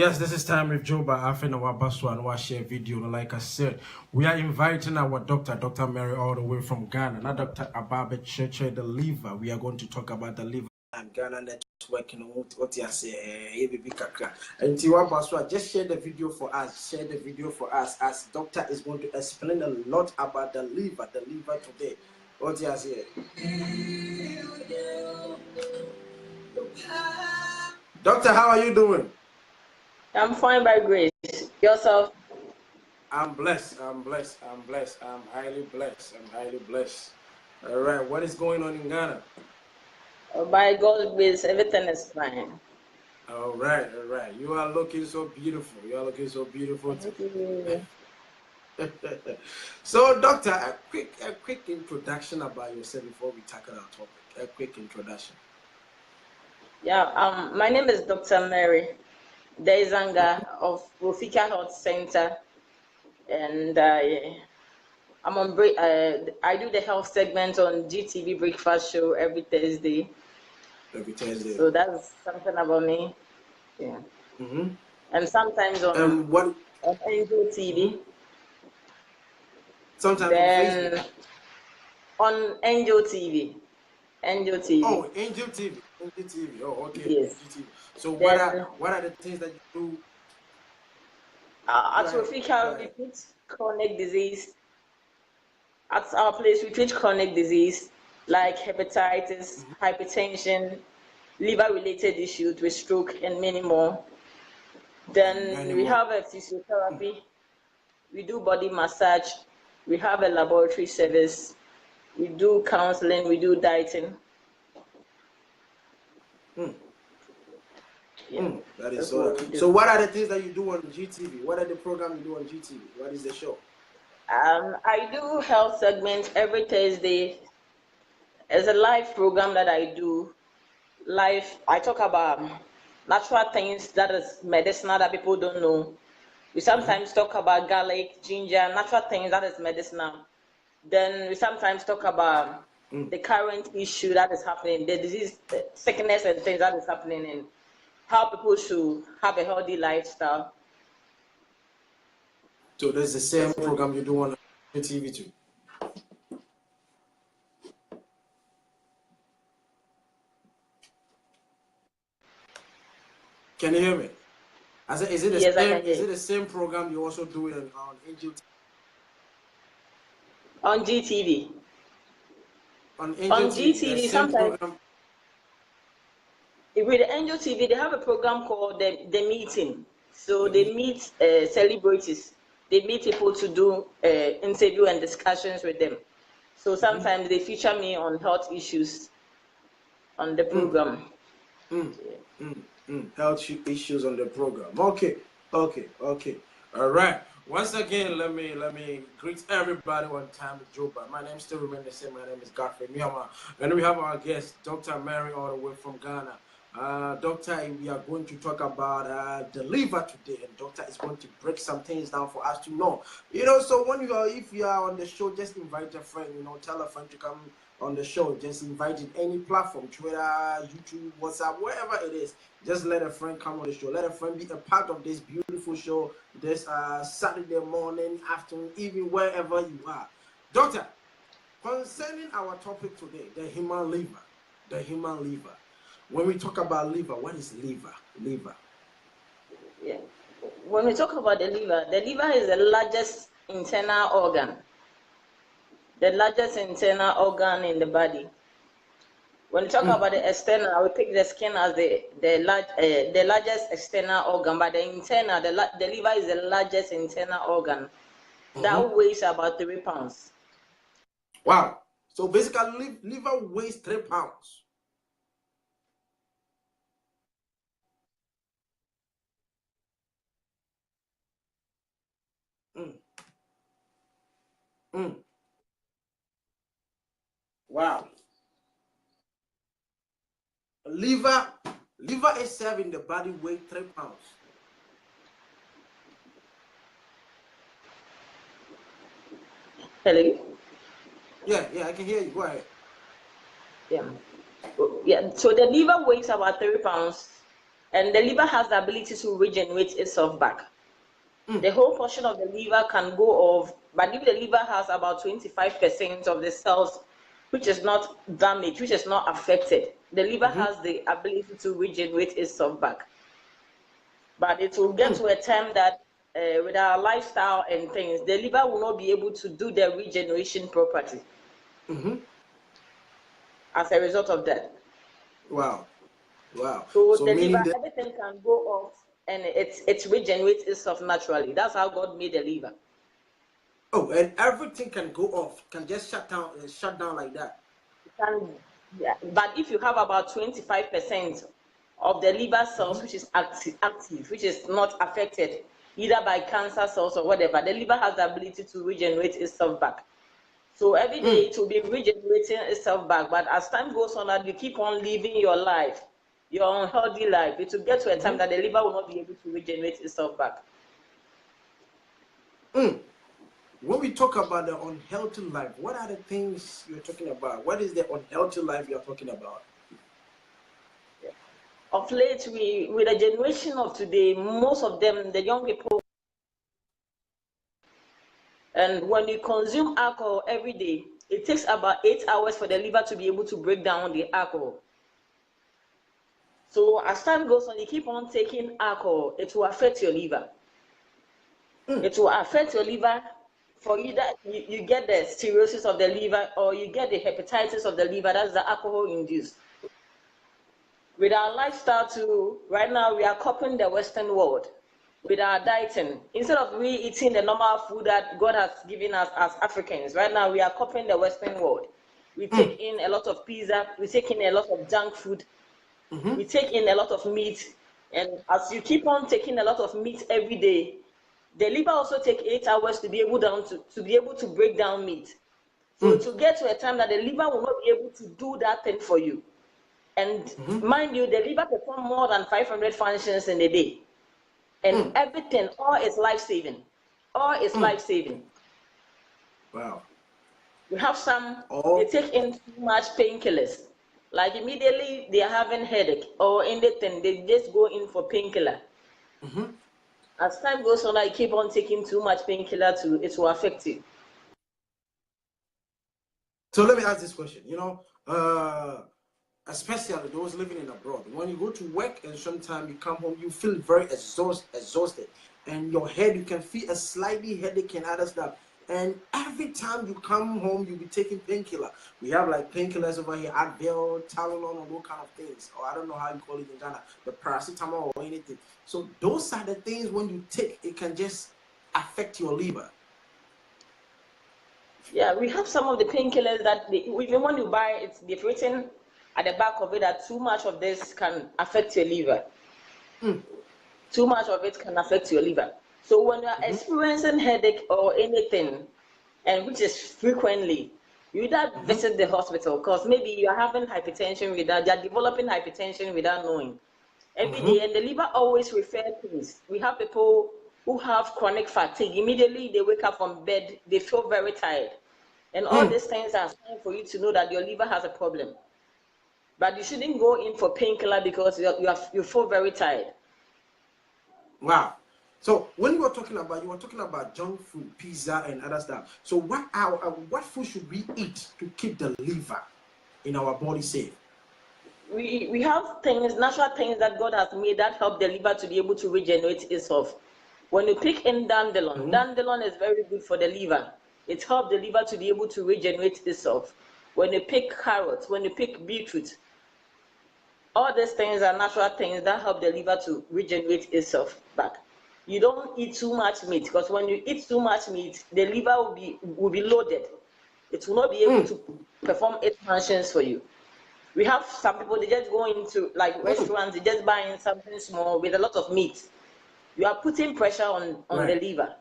Yes, this is time with Joba. After our Baswa and share video. Like I said, we are inviting our doctor, Dr. Mary, all the way from Ghana. Not Dr. Ababe Cheche, the liver. We are going to talk about the liver and Ghana network. You know what you say, and Tiwa Baswa, just share the video for us. Share the video for us, as doctor is going to explain a lot about the liver today. What you say? Doctor, how are you doing? I'm fine by grace. Yourself? I'm blessed. I'm highly blessed. All right. What is going on in Ghana? By God's grace, everything is fine. All right. You are looking so beautiful. Thank you. So, doctor, a quick introduction about yourself before we tackle our topic. A quick introduction. Yeah. My name is Dr. Mary Zanga of Rofika Health Center, and I'm on break. I do the health segment on GTV Breakfast Show every Thursday. So that's something about me. Yeah. And sometimes on Angel TV. Sometimes then on Facebook. On Angel TV. Oh, Angel TV. Oh, okay. Yes. Angel TV. So what are the things that you do? Atrophical repeat chronic disease. At our place, we treat chronic disease like hepatitis, hypertension, liver-related issues with stroke, and many more. Then we have a physiotherapy. We do body massage. We have a laboratory service. We do counseling. We do dieting. That is all. So what are the things that you do on GTV? What are the programs you do on GTV? What is the show? I do health segments every Thursday. It's a live program that I do. Live, I talk about natural things that is medicinal that people don't know. We sometimes talk about garlic, ginger, natural things that is medicinal. Then we sometimes talk about the current issue that is happening, the disease, the sickness and things that is happening, and how people should have a healthy lifestyle. So there's the same program you do on TV too. Can you hear me? I said, is it the same program you also do it on Angel TV? On GTV. On Angel GTV, sometimes with Angel TV, they have a program called the Meeting. So they meet celebrities. They meet people to do interview and discussions with them. So sometimes they feature me on health issues on the program. Health issues on the program. Okay. All right. Once again, let me greet everybody one time with Joba. My name still remains the same. My name is Godfrey Miyama, and we have our guest, Dr. Mary, all the way from Ghana. Doctor, we are going to talk about the liver today, and Doctor is going to break some things down for us to know. So if you are on the show, just invite a friend. Tell a friend to come on the show. Just invite in any platform, Twitter, YouTube, WhatsApp, wherever it is. Just let a friend come on the show. Let a friend be a part of this beautiful show this Saturday morning, afternoon, even wherever you are. Doctor, concerning our topic today, the human liver. When we talk about liver, what is liver? Yeah. When we talk about the liver is the largest internal organ. The largest internal organ in the body. When we talk about the external, we take the skin as the largest external organ, but the internal, the liver is the largest internal organ. That weighs about 3 pounds. Wow. So basically, liver weighs 3 pounds. Wow. Liver itself in the body weighs 3 pounds. Hello? Yeah, I can hear you. Go ahead. Yeah. So the liver weighs about 3 pounds. and the liver has the ability to regenerate itself back. The whole portion of the liver can go off, but if the liver has about 25% of the cells which is not damaged, which is not affected, the liver has the ability to regenerate itself back. But it will get to a time that with our lifestyle and things, the liver will not be able to do the regeneration properly as a result of that. Wow. Wow. So So the liver, meaning that, everything can go off and it regenerates itself naturally. That's how God made the liver. oh, and everything can go off, can just shut down like that. Yeah. But if you have about 25% of the liver cells which is active, which is not affected either by cancer cells or whatever, the liver has the ability to regenerate itself back. So every day it will be regenerating itself back. But as time goes on, and you keep on living your life, your unhealthy life, it will get to a time that the liver will not be able to regenerate itself back. When we talk about the unhealthy life, what are the things you're talking about? What is the unhealthy life you're talking about? Of late, with the generation of today, most of them, the young people, and when you consume alcohol every day, it takes about 8 hours for the liver to be able to break down the alcohol. So as time goes on, you keep on taking alcohol, it will affect your liver. It will affect your liver. For either you get the cirrhosis of the liver or you get the hepatitis of the liver. That's the alcohol induced. With our lifestyle too, right now we are copying the Western world with our dieting. Instead of we eating the normal food that God has given us as Africans, right now we are copying the Western world. We take in a lot of pizza, we take in a lot of junk food, we take in a lot of meat, and as you keep on taking a lot of meat every day, the liver also takes 8 hours to be able to break down meat. So to get to a time that the liver will not be able to do that thing for you. And mind you, the liver performs more than 500 functions in a day. And everything, all is life-saving. All is life-saving. Wow. We have some, they take in too much painkillers. Like immediately they are having headache or anything, they just go in for painkiller. As time goes on, I keep on taking too much painkiller it will affect you. So let me ask this question. Especially those living in abroad, when you go to work and sometimes you come home, you feel very exhausted, and your head, you can feel a slightly headache and other stuff. And every time you come home, you'll be taking painkiller. We have like painkillers over here, Advil, Tylenol, or those kind of things, or I don't know how you call it in Ghana, the paracetamol or anything. So those are the things when you take, it can just affect your liver. Yeah, we have some of the painkillers that even when you buy it, they've written at the back of it that too much of this can affect your liver. Too much of it can affect your liver. So when you are experiencing headache or anything, and which is frequently, you either visit the hospital because maybe you are having hypertension without, you are developing hypertension without knowing. Every day, and the liver always refers things. We have people who have chronic fatigue. Immediately they wake up from bed, they feel very tired. And all these things are signs for you to know that your liver has a problem. But you shouldn't go in for painkiller because you feel very tired. Wow. So when you were talking about junk food, pizza, and other stuff. So what food should we eat to keep the liver in our body safe? We have things, natural things that God has made that help the liver to be able to regenerate itself. When you pick in dandelion, dandelion is very good for the liver. It helps the liver to be able to regenerate itself. When you pick carrots, when you pick beetroot, all these things are natural things that help the liver to regenerate itself back. You don't eat too much meat because when you eat too much meat, the liver will be loaded. It will not be able to perform its functions for you. We have some people, they just go into like restaurants, they just buy in something small with a lot of meat. You are putting pressure on the liver.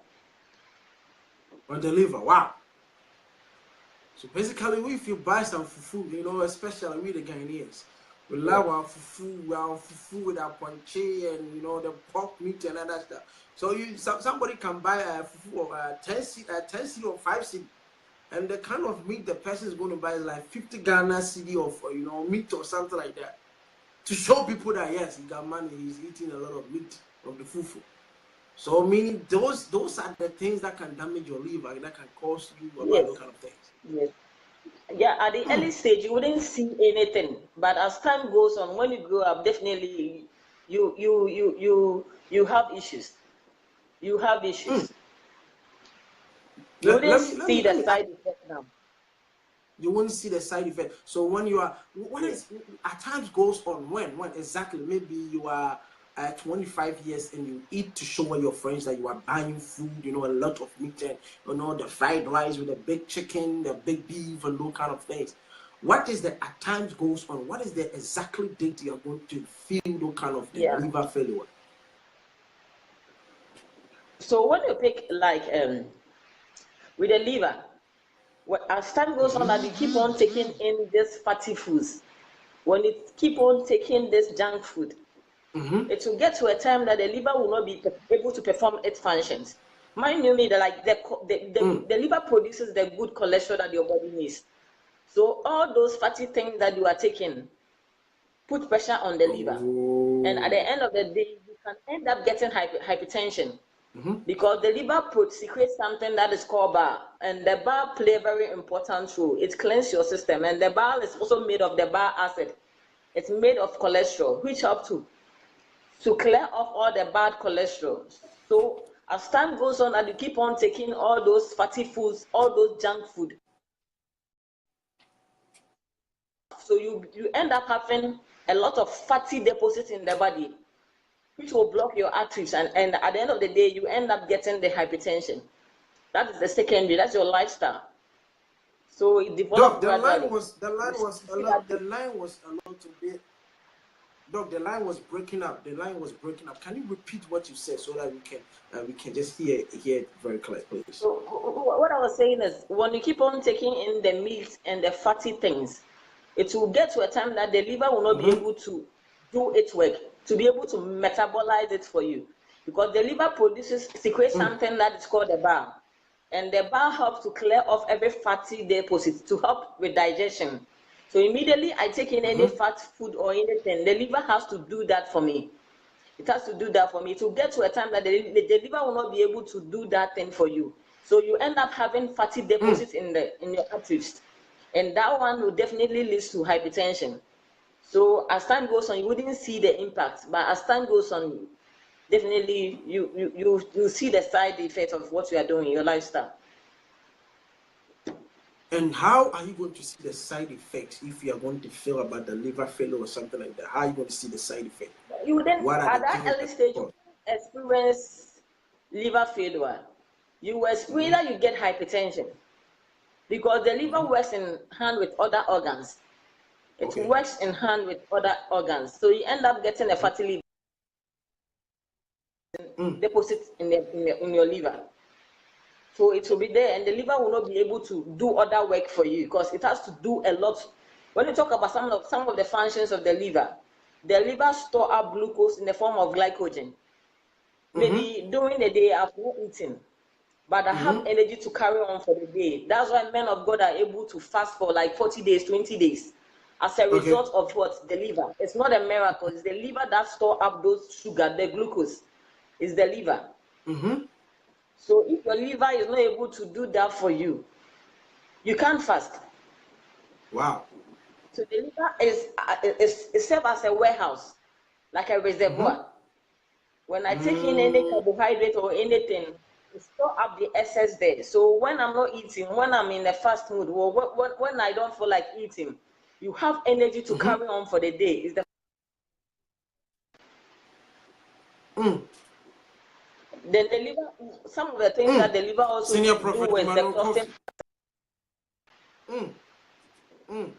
On the liver, wow. So basically, if you buy some fufu, especially with the Ghanaians, we love our fufu with our ponche and the pork meat and other stuff. So somebody can buy a fufu of 10 cedi or 5 cedi. And the kind of meat the person is going to buy is like 50 Ghana cedi of meat or something like that. to show people that yes, he got money, he's eating a lot of meat of the fufu. So meaning those are the things that can damage your liver, that can cause you a lot of Yes, those kind of things. yes. Yeah, at the early stage you wouldn't see anything, but as time goes on, when you grow up, definitely you have issues. You have issues. You wouldn't see Let the me ask, side effect now. you won't see the side effect. So when you are, what Yes. is at times goes on when exactly? Maybe you are at 25 years and you eat to show your friends that you are buying food, a lot of meat and the fried rice with the big chicken, the big beef, and those kind of things. What is the at times goes on? What is the exactly date you are going to feel those kind of the Yeah. liver failure? So when you pick like with the liver, as time goes on, that you keep on taking in this fatty foods, when you keep on taking this junk food, it will get to a time that the liver will not be able to perform its functions. Mind you, me that like the liver produces the good cholesterol that your body needs. So all those fatty things that you are taking put pressure on the liver, and at Oh. the end of the day, you can end up getting hypertension. Because the liver secretes something that is called bile, and the bile play a very important role. It cleanses your system, and the bile is also made of the bile acid. It's made of cholesterol, which help to clear off all the bad cholesterol. So as time goes on and you keep on taking all those fatty foods, all those junk food, so you end up having a lot of fatty deposits in the body, which will block your arteries, and at the end of the day, you end up getting the hypertension. That is the secondary, that's your lifestyle. So it Doc, develops gradually. You see that. the line was a little bit. Doc, the line was breaking up. The line was breaking up. Can you repeat what you said so that we can just hear it very clear, please? So what I was saying is, when you keep on taking in the meat and the fatty things, it will get to a time that the liver will not be able to do its work, to be able to metabolize it for you, because the liver secretes something that is called the bile, and the bile helps to clear off every fatty deposit to help with digestion. So immediately I take in any fat food or anything, the liver has to do that for me. It has to do that for me. It will get to a time that the liver will not be able to do that thing for you. So you end up having fatty deposits in your arteries, and that one will definitely lead to hypertension. So as time goes on, you wouldn't see the impact, but as time goes on, definitely you see the side effect of what you are doing in your lifestyle. And how are you going to see the side effects if you are going to feel about the liver failure or something like that? How are you going to see the side effect? You wouldn't, What are at the that things early that stage, you cause? wouldn't experience liver failure. You will experience that you get hypertension, because the liver works in hand with other organs. It Okay. works in hand with other organs. So you end up getting a fatty liver deposit in your liver. So it will be there, and the liver will not be able to do other work for you, because it has to do a lot. When you talk about some of the functions of the liver store up glucose in the form of glycogen. Maybe during the day I've not eaten, but I have energy to carry on for the day. That's why men of God are able to fast for like 40 days, 20 days, as a Okay. result of what? The liver. It's not a miracle. It's the liver that store up those sugar, the glucose. It's the liver. So if your liver is not able to do that for you, you can't fast. Wow. So the liver is serve as a warehouse, like a reservoir. When I take in any Mm, carbohydrate or anything, it store up the excess there. So when I'm not eating, when I'm in a fast mood, or when I don't feel like eating, you have energy to carry on for the day. Then the liver, some of the things that the liver also Senior need to do Prophet is the Emmanuel costing. Coffee. Mm,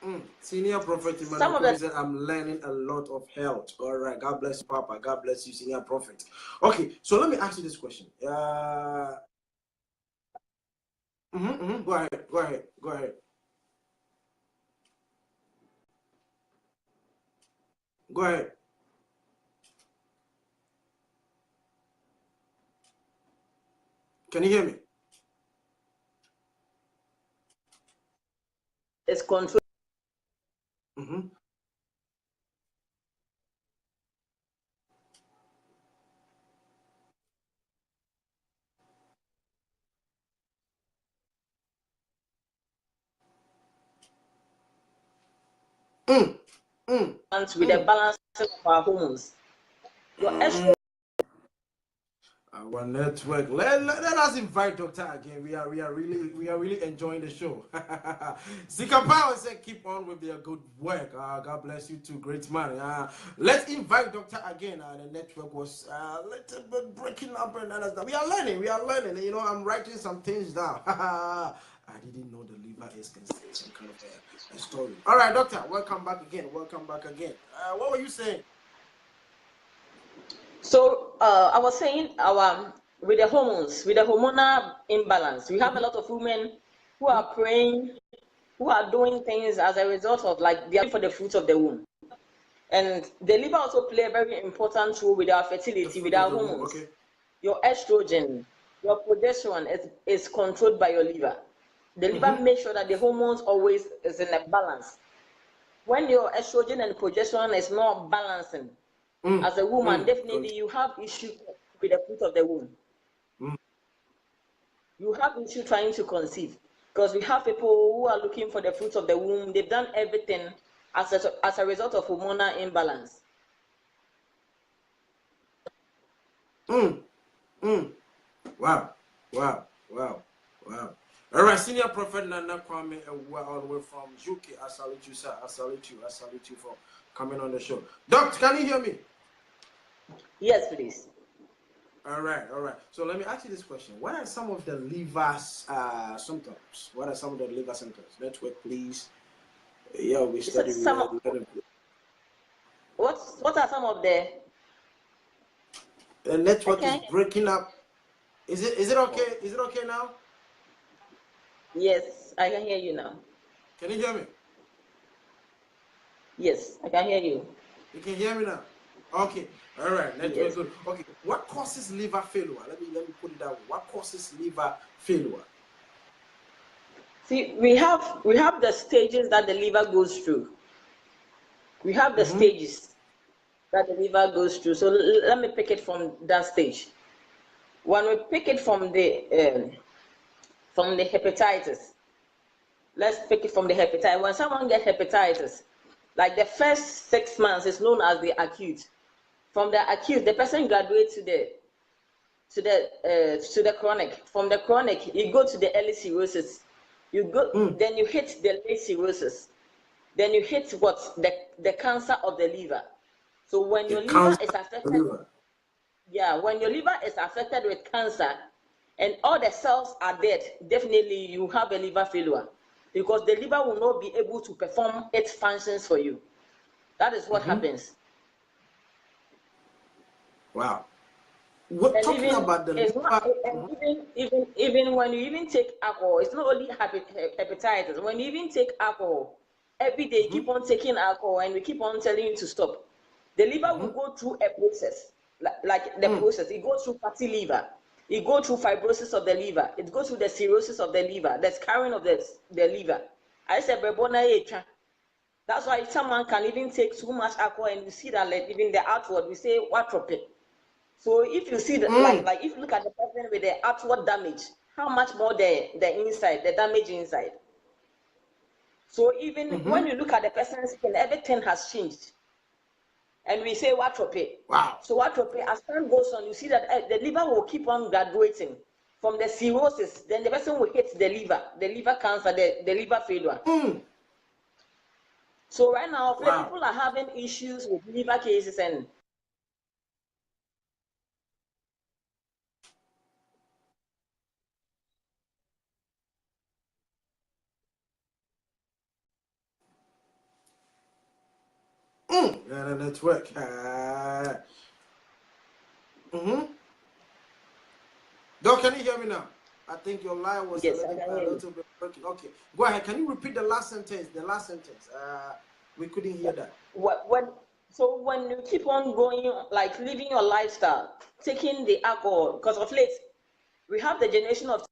mm, Senior Prophet Emmanuel Some of Kofi the said, I'm learning a lot of health. All right. God bless you, Papa. God bless you, Senior Prophet. Okay. So let me ask you this question. Go ahead. Go ahead. Go ahead. Go ahead. Can you hear me? is control. with the balancing of our hormones. Your estrogen. Our network. Let us invite Doctor again. We are really enjoying the show. Zika Power said keep on with their good work. God bless you too, great man. Let's invite Doctor again. The network was a little bit breaking up and understand. We are learning. You know, I'm writing some things down. I didn't know the liver is considered some kind of a story. All right, Doctor, welcome back again. What were you saying? So I was saying with the hormones, with the hormonal imbalance, we have a lot of women who are praying, who are doing things as a result of like they are for the fruit of the womb. And the liver also play a very important role with our fertility, with our hormones. Okay. Your estrogen, your progesterone is controlled by your liver. The liver makes sure that the hormones always is in a balance. When your estrogen and progesterone is not balancing, as a woman, definitely you have issue with the fruit of the womb. You have issue trying to conceive because we have people who are looking for the fruits of the womb. They've done everything as a result of hormonal imbalance. Wow. All right, Senior Prophet Nana Kwame, all the way from UK. I salute you, sir. I salute you for coming on the show. Doctor, can you hear me? Yes, please. All right. So let me ask you this question: what are some of the liver symptoms? What are some of the liver symptoms? Network, please. Yeah, we study. What are some of the? The network is breaking up. Is it okay? Is it okay now? Yes, I can hear you now. Can you hear me? Yes, I can hear you. You can hear me now. Okay. All right. Network good. Okay. What causes liver failure? Let me put it that way. What causes liver failure? See, we have the stages that the liver goes through. We have the stages that the liver goes through. So let me pick it from that stage. When we pick it from the hepatitis, let's pick it from the hepatitis. When someone gets hepatitis, like the first 6 months is known as the acute. From the acute, the person graduates to the chronic. From the chronic, you go to the early cirrhosis. You go, then you hit the late cirrhosis. Then you hit what the cancer of the liver. So when your liver is affected, when your liver is affected with cancer, and all the cells are dead, definitely you have a liver failure, because the liver will not be able to perform its functions for you. That is what happens. Wow. What talking about the liver? Even when you even take alcohol, it's not only hepatitis. When you even take alcohol, every day you keep on taking alcohol and we keep on telling you to stop. The liver will go through a process, like the process. It goes through fatty liver. It goes through fibrosis of the liver. It goes through the cirrhosis of the liver, the scarring of the liver. I said, that's why someone can even take too much alcohol and you see that, like, even the outward, we say watrope. So if you see that, like if you look at the person with the outward damage, how much more the inside, the damage inside. So even when you look at the person's skin, everything has changed. And we say watrope. Wow. So watrope, as time goes on, you see that the liver will keep on graduating from the cirrhosis. Then the person will hit the liver cancer, the liver failure. So right now, people are having issues with liver cases and the network. Doc, can you hear me now? I think your line was a little bit broken. Okay, go ahead. Can you repeat the last sentence? We couldn't hear that. So when you keep on going, like living your lifestyle, taking the alcohol, because of late, we have the generation of,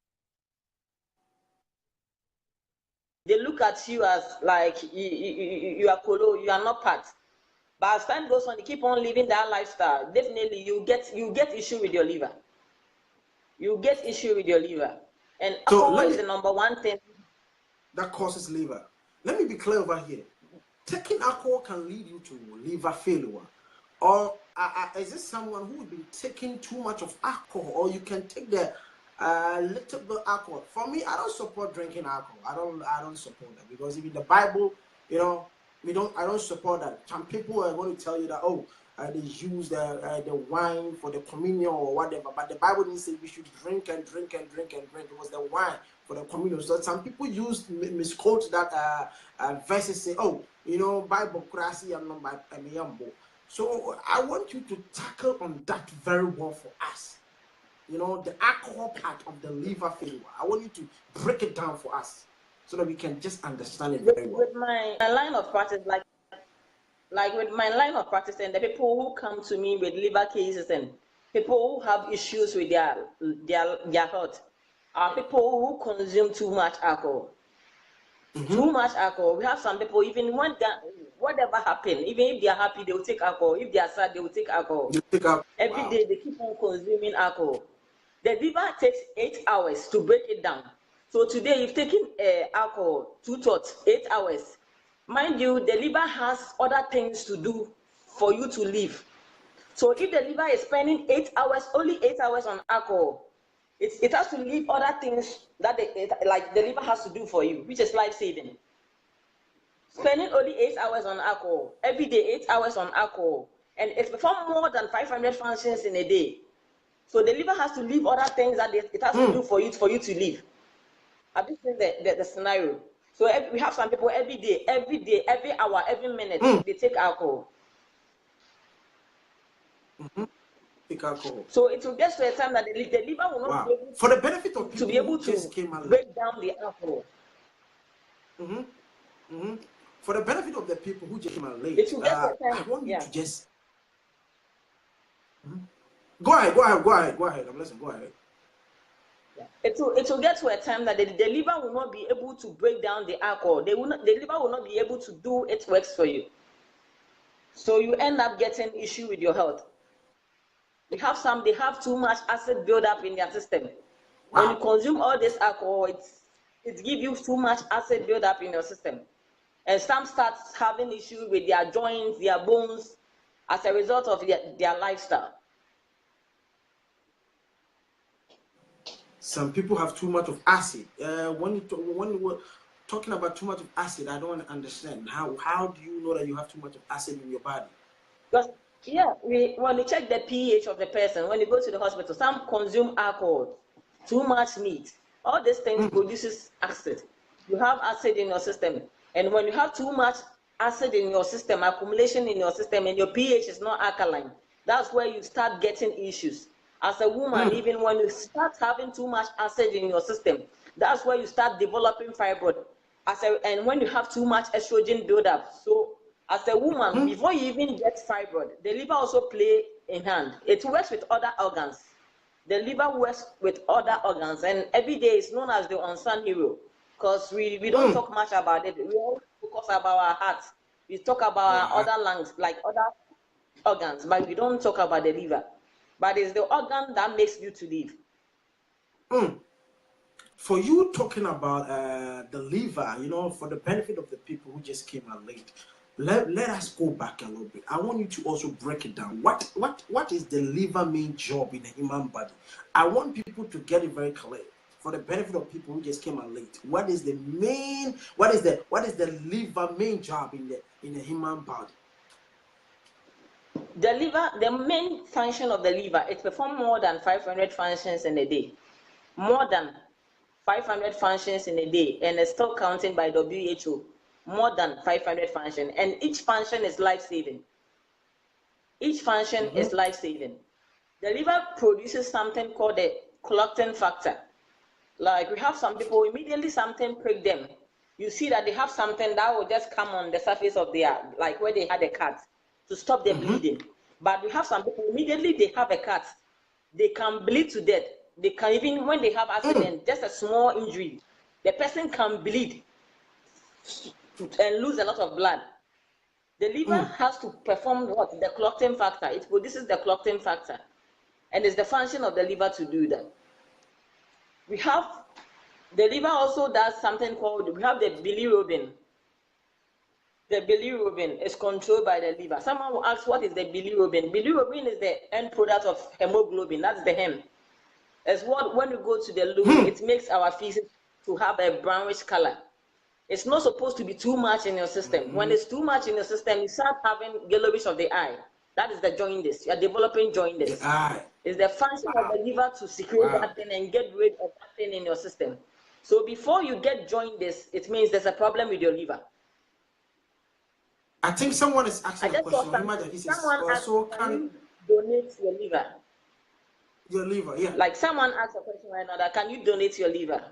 they look at you as like you are colo, you are not part. But as time goes on, you keep on living that lifestyle, definitely you get issue with your liver. You get issue with your liver. And alcohol is the number one thing that causes liver. Let me be clear over here. taking alcohol can lead you to liver failure, or is this someone who has been taking too much of alcohol, or you can take the little bit alcohol? For me, I don't support drinking alcohol. I don't support that, because even the Bible, you know, I don't support that. Some people are going to tell you that, oh, they use the wine for the communion or whatever, but the Bible didn't say we should drink and drink and drink and drink. It was the wine for the communion. So some people misquote that verses, say, oh, you know, Bible crasi and no by Amiambo. So I want you to tackle on that very well for us. You know, the alcohol part of the liver failure. I want you to break it down for us so that we can just understand it very well. With my line of practice, like with my line of practice, and the people who come to me with liver cases and people who have issues with their health are people who consume too much alcohol. Too much alcohol. We have some people, even when whatever happened, even if they are happy, they will take alcohol. If they are sad, they will take alcohol. Every day they keep on consuming alcohol. The liver takes 8 hours to break it down. So today you've taken alcohol, 2 shots, 8 hours. Mind you, the liver has other things to do for you to live. So if the liver is spending 8 hours, only 8 hours on alcohol, it has to leave other things that like the liver has to do for you, which is life-saving. Spending only 8 hours on alcohol, every day 8 hours on alcohol, and it performs more than 500 functions in a day. So the liver has to leave other things that it has to do for you to live. Have you seen the scenario? So we have some people every day, every hour, every minute, they take alcohol. Take alcohol. So it will get to a time that the liver will not be able for the benefit of people to be able to break down the alcohol. For the benefit of the people who just came out late, it will get to a time, I want you to just Go ahead. I'm listening. Go ahead. It will get to a time that the liver will not be able to break down the alcohol. The liver will not be able to do its works for you. So you end up getting issue with your health. They have too much acid buildup in their system. When you consume all this alcohol, it gives you too much acid buildup in your system. And some start having issue with their joints, their bones, as a result of their lifestyle. Some people have too much of acid. When you were talking about too much of acid, I don't understand. How do you know that you have too much of acid in your body? Because when you check the pH of the person, when you go to the hospital, some consume alcohol, too much meat. All these things produces acid. You have acid in your system, and when you have too much acid in your system, accumulation in your system, and your pH is not alkaline, that's where you start getting issues. As a woman, even when you start having too much acid in your system, that's where you start developing fibroid. And when you have too much estrogen buildup, so as a woman, before you even get fibroid, the liver also play in hand. It works with other organs. The liver works with other organs, and every day is known as the unsung hero, because we don't talk much about it. We all focus about our heart. We talk about our other lungs, like other organs, but we don't talk about the liver. But it's the organ that makes you to live. For you talking about the liver, you know, for the benefit of the people who just came out late, let us go back a little bit. I want you to also break it down. What is the liver main job in the human body? I want people to get it very clear. For the benefit of people who just came out late, what is the liver main job in the human body? The liver, the main function of the liver, it performs more than 500 functions in a day. More than 500 functions in a day, and it's still counting by WHO. More than 500 functions, and each function is life-saving. Each function is life-saving. The liver produces something called the clotting factor. Like we have some people, immediately something prick them. You see that they have something that will just come on the surface of their, like where they had a cut, to stop the bleeding. But we have some people, immediately they have a cut, they can bleed to death. They can, even when they have accident, just a small injury, the person can bleed and lose a lot of blood. The liver has to perform what? The clotting factor. It produces the clotting factor. And it's the function of the liver to do that. We have, the liver also does something called, we have the bilirubin. the bilirubin is controlled by the liver. Someone will ask, what is the bilirubin? Bilirubin is the end product of hemoglobin. That's the hem. It's what, when you go to the loo, it makes our feces to have a brownish color. It's not supposed to be too much in your system. When it's too much in your system, you start having yellowish of the eye. That is the jaundice. You are developing jaundice. The eye. It's the function of the liver to secrete that thing and get rid of that thing in your system. So before you get jaundice, it means there's a problem with your liver. I think someone is asking a question. Someone asked, can you donate your liver? Your liver, yeah. Like someone asked a question right now, that can you donate your liver?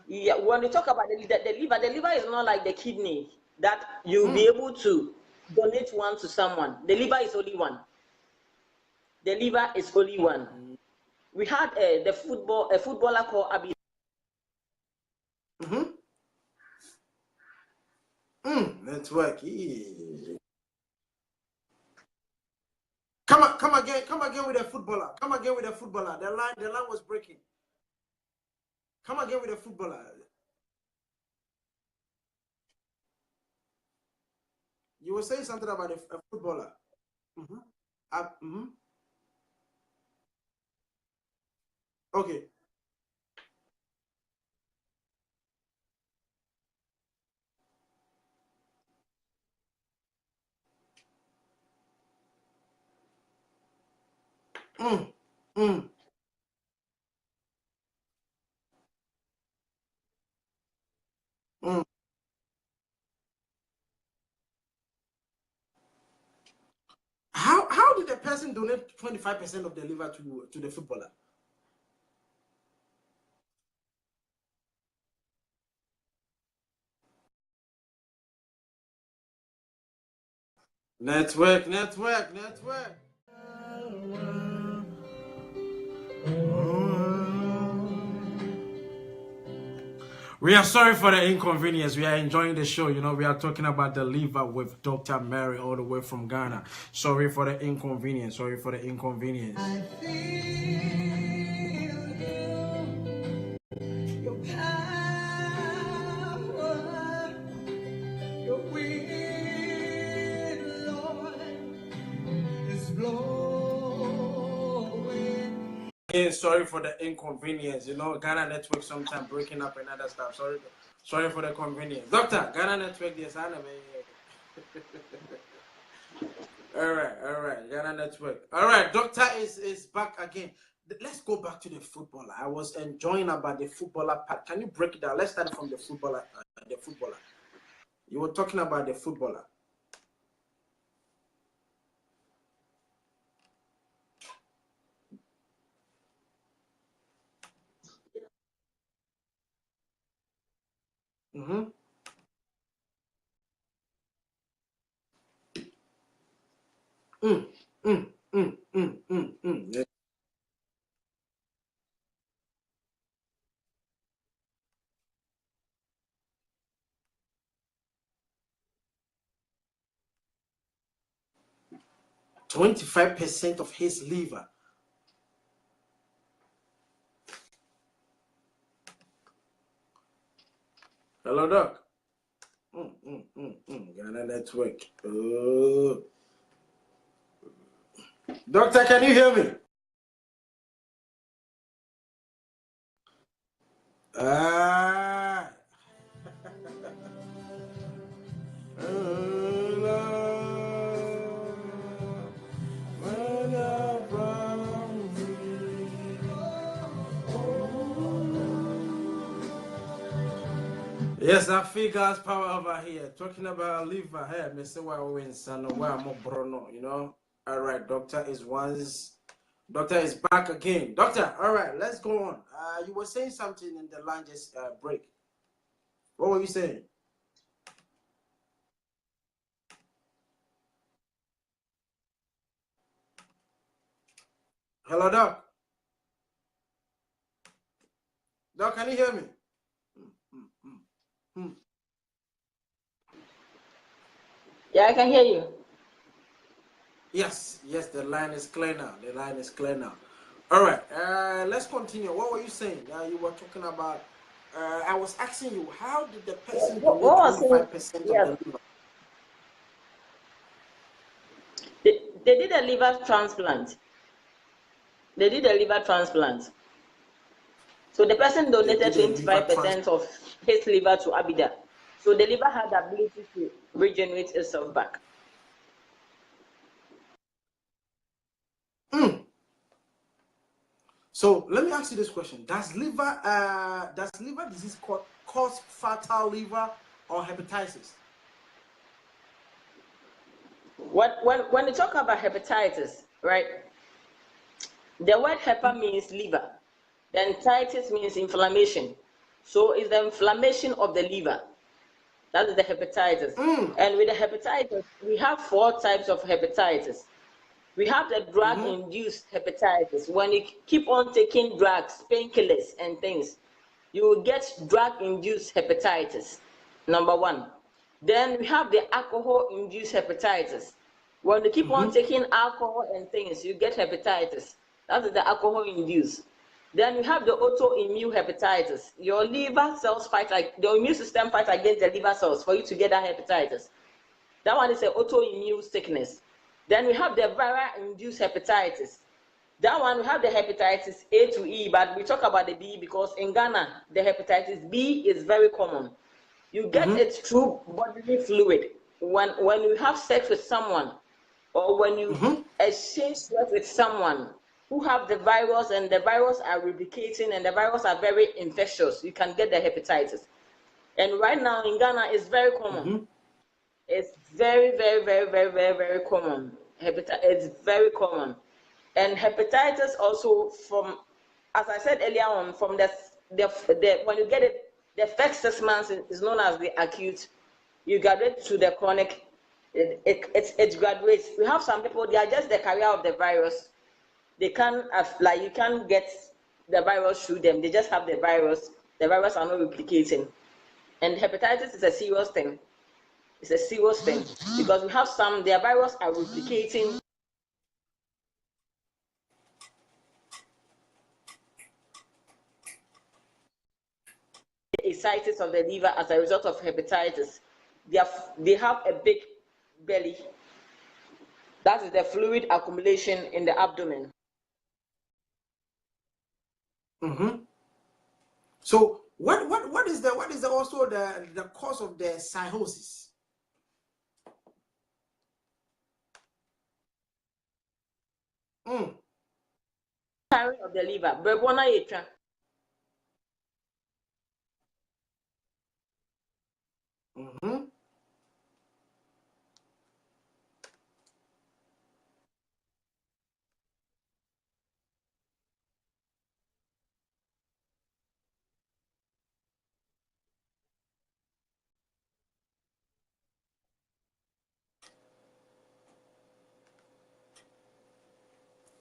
Yeah, when we talk about the liver is not like the kidney that you'll be able to donate one to someone. The liver is only one. The liver is only one. We had a footballer called Abi. Network. Come again with a footballer. Come again with a footballer. The line was breaking. Come again with a footballer. You were saying something about a footballer. Okay. How did the person donate 25% of the liver to the footballer? Network. We are sorry for the inconvenience. We are enjoying the show. You know, we are talking about the liver with Dr. Mary all the way from Ghana. Sorry for the inconvenience. I feel your power, your wind, Lord, is blowing. Again, sorry for the inconvenience. You know, Ghana network sometimes breaking up and other stuff. Sorry for the convenience. Doctor, Ghana network, yes, I know. All right, Ghana network. All right, doctor is back again. Let's go back to the footballer. I was enjoying about the footballer part. Can you break it down? Let's start from the footballer. You were talking about the footballer. Mm-hmm. 25% of his liver. Hello, doc. Ghana network. Doctor, can you hear me? Yes, I feel God's power over here. Talking about liver here, me say why we in San why I'm Bruno, you know. All right, doctor is back again. Doctor, all right, let's go on. You were saying something in the line just break. What were you saying? Hello, doc. Doc, can you hear me? Yeah, I can hear you. Yes, the line is clear now. All right, let's continue. What were you saying? You were talking about I was asking you, how did the person What donate was it? 25% of Yes, the liver? they did a liver transplant. They did a liver transplant. So the person They donated did a liver transplant. 25% of his liver to Abida. So the liver had the ability to regenerate itself back. Mm. So let me ask you this question: does liver disease cause fatal liver or hepatitis? When you talk about hepatitis, right? The word hepa means liver. Then titis means inflammation. So it's the inflammation of the liver. That is the hepatitis. Mm. And with the hepatitis, we have 4 types of hepatitis. We have the drug-induced hepatitis. When you keep on taking drugs, painkillers, and things, you will get drug-induced hepatitis, number 1. Then we have the alcohol-induced hepatitis. When you keep on taking alcohol and things, you get hepatitis. That is the alcohol-induced. Then you have the autoimmune hepatitis. Your liver cells fight, like the immune system fights against the liver cells for you to get that hepatitis. That one is an autoimmune sickness. Then we have the viral-induced hepatitis. That one, we have the hepatitis A to E, but we talk about the B because in Ghana, the hepatitis B is very common. You get it through bodily fluid. When you have sex with someone, or when you exchange sweat with someone who have the virus, and the virus are replicating, and the virus are very infectious, you can get the hepatitis. And right now in Ghana, it's very common. It's very, very, very, very, very, very common. It's very common. And hepatitis also, from, as I said earlier on, from the when you get it, the first 6 months is known as the acute. You graduate to the chronic. It graduates. We have some people, they are just the carrier of the virus. They can't like, you can't get the virus through them. They just have the virus. The virus are not replicating. And hepatitis is a serious thing. It's a serious thing because we have some, their virus are replicating the ascites of the liver as a result of hepatitis. They have a big belly. That is the fluid accumulation in the abdomen. So what is the also the cause of the cirrhosis? Carrying of the liver. Brebona yetra.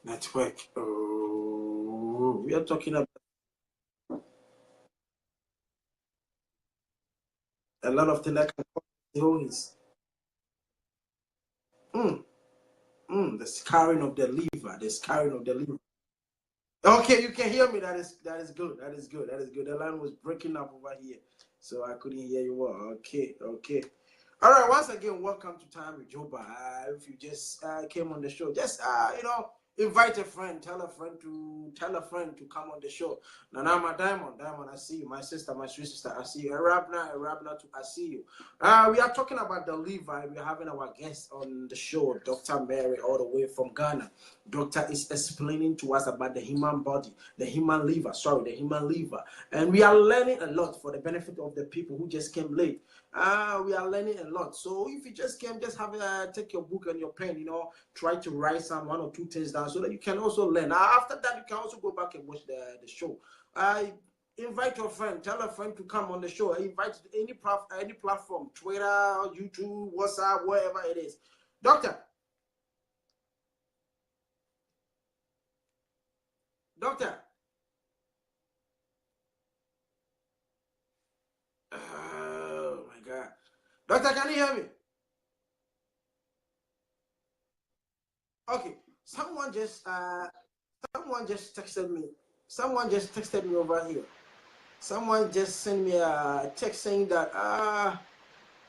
Network. Oh, we are talking about a lot of things that can cause cirrhosis. The scarring of the liver. The scarring of the liver. Okay, you can hear me. That is good. That is good. That is good. The line was breaking up over here, so I couldn't hear you well. Okay, okay. All right. Once again, welcome to Time with Joba. If you just came on the show, just invite a friend, tell a friend to come on the show. Now, my diamond, I see you. My sister, my sweet sister, I see you. Arabna, too, I see you. We are talking about the liver. We are having our guest on the show, Dr. Mary, all the way from Ghana. Doctor is explaining to us about the human body, the human liver, and we are learning a lot for the benefit of the people who just came late. We are learning a lot. So if you just came, just have take your book and your pen, try to write some 1 or 2 things down so that you can also learn. After that, you can also go back and watch the show. Invite your friend, tell a friend to come on the show. Invite any platform, Twitter, YouTube, WhatsApp, wherever it is. Doctor. Oh my God. Doctor, can you hear me? Okay. Someone just texted me. Someone just texted me over here. Someone just sent me a text saying that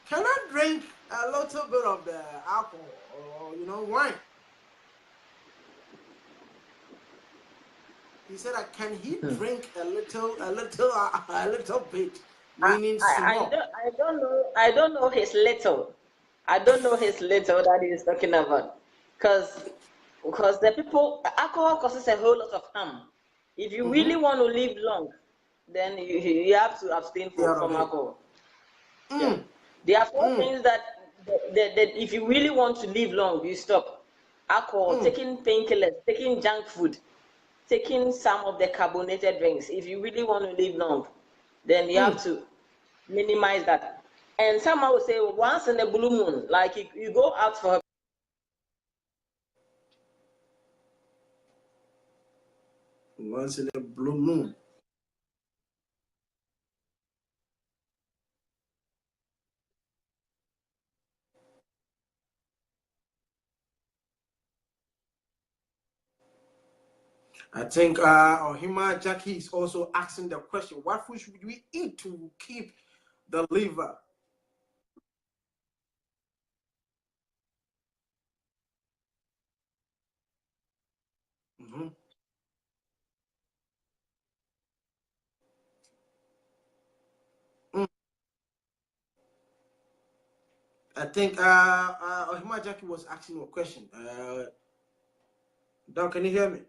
can I drink a little bit of the alcohol or wine? He said, can he drink a little bit, meaning small? I don't know his little. I don't know his little that he's talking about, because the people alcohol causes a whole lot of harm. If you really want to live long, then you have to abstain from alcohol. Yeah, there are four things that if you really want to live long, you stop: alcohol, taking painkillers, taking junk food, taking some of the carbonated drinks. If you really want to live long, then you have to minimize that. And someone will say, once in a blue moon, like you go out for once in a blue moon. I think Ohima Jackie is also asking the question, what food should we eat to keep the liver? I think Ohima Jackie was asking a question. Doc, can you hear me?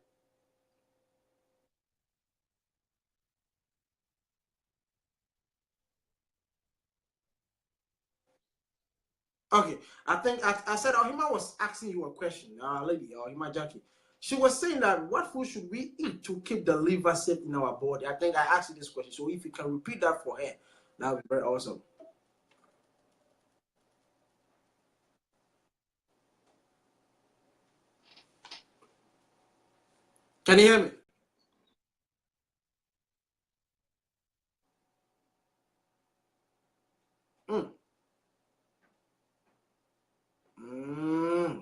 Okay, I think I said Ohima was asking you a question, lady Ohima Jackie. She was saying that what food should we eat to keep the liver safe in our body? I think I asked you this question, so if you can repeat that for her, that would be very awesome. Can you hear me?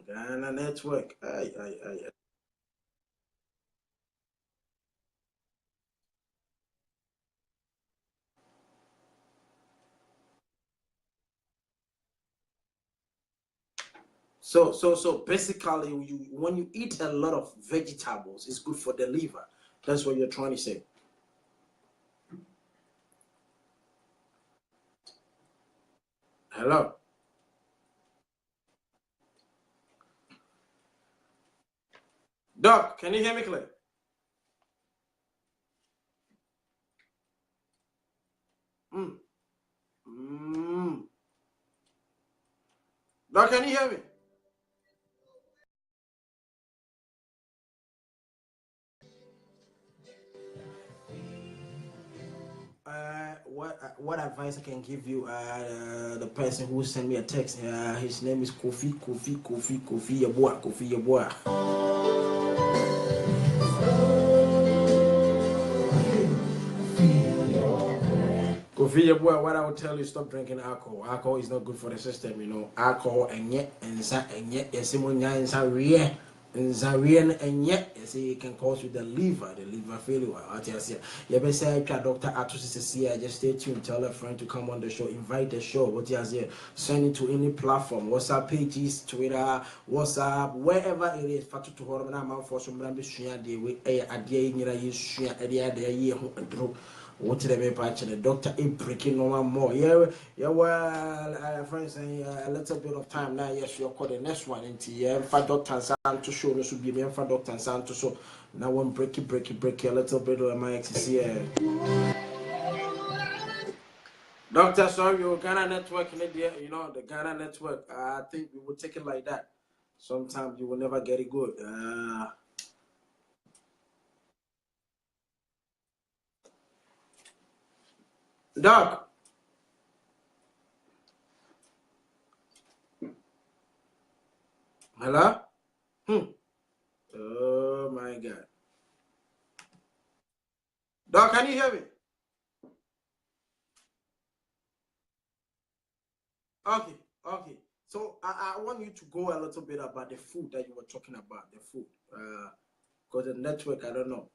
Ghana network. Aye. So basically, when you eat a lot of vegetables, it's good for the liver. That's what you're trying to say. Hello, Doc. Can you hear me clear? Mm. Mm. Doc, can you hear me? What advice I can give you? The person who sent me a text. His name is Kofi Yeboah. Kofi Yeboah, what I would tell you, stop drinking alcohol. Alcohol is not good for the system. Alcohol and yet and yet it can cause you the liver failure. You say Dr. Atus just stay tuned, tell a friend to come on the show, invite the show, what you say, send it to any platform, WhatsApp pages, Twitter, WhatsApp, wherever it is. Fatu to Hormona for some Rambi Shia de way a day near you share a day what did I patch the doctor in breaking no one more? Well, friends, a little bit of time now. Yes, you're called the next one into for Doctor San to show us will be for Doctor San to so now one break it a little bit of my exercise. Doctor, sorry, your Ghana network in India, the Ghana network. I think we will take it like that. Sometimes you will never get it good. Doc, hello? Oh my God. Doc, can you hear me? Okay. So I want you to go a little bit about the food that you were talking about, the food. Because the network, I don't know.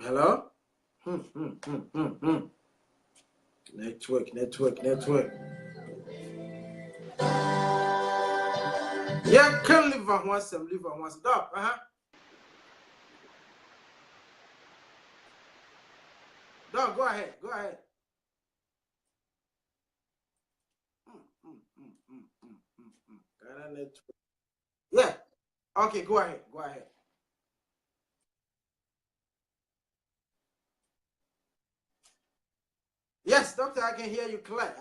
Hello? Network. Yeah, can live on once. Stop. No, go ahead. Yeah. Okay, go ahead. Yes, doctor, I can hear you clear.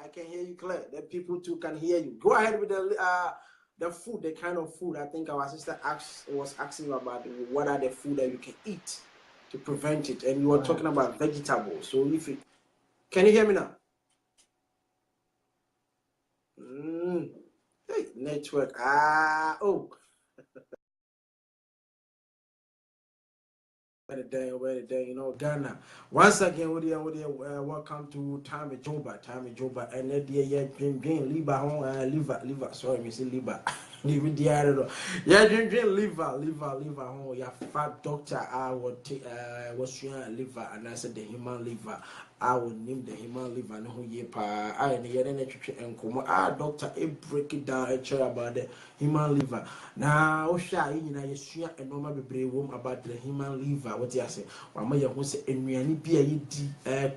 The people too can hear you. Go ahead with the food, the kind of food. I think our sister was asking you about what are the food that you can eat to prevent it, and you were talking about vegetables. So if it, can you hear me now? Hey, network. Oh. Where the day, Ghana. Once again, welcome to Time with Joba, and yeah, drink liver, liver. Sorry, Miss Liver. Leave the other. Yeah, drink liver, home. Yeah, fat doctor, I would take, what's your liver, and I said the human liver. I will name the human liver, no, ye pa, I and the other and come. Doctor, break it down, a chair about the human liver. Now, Osha, you share a normal brave room about the human liver. What you say? Or may you say, and we any be a di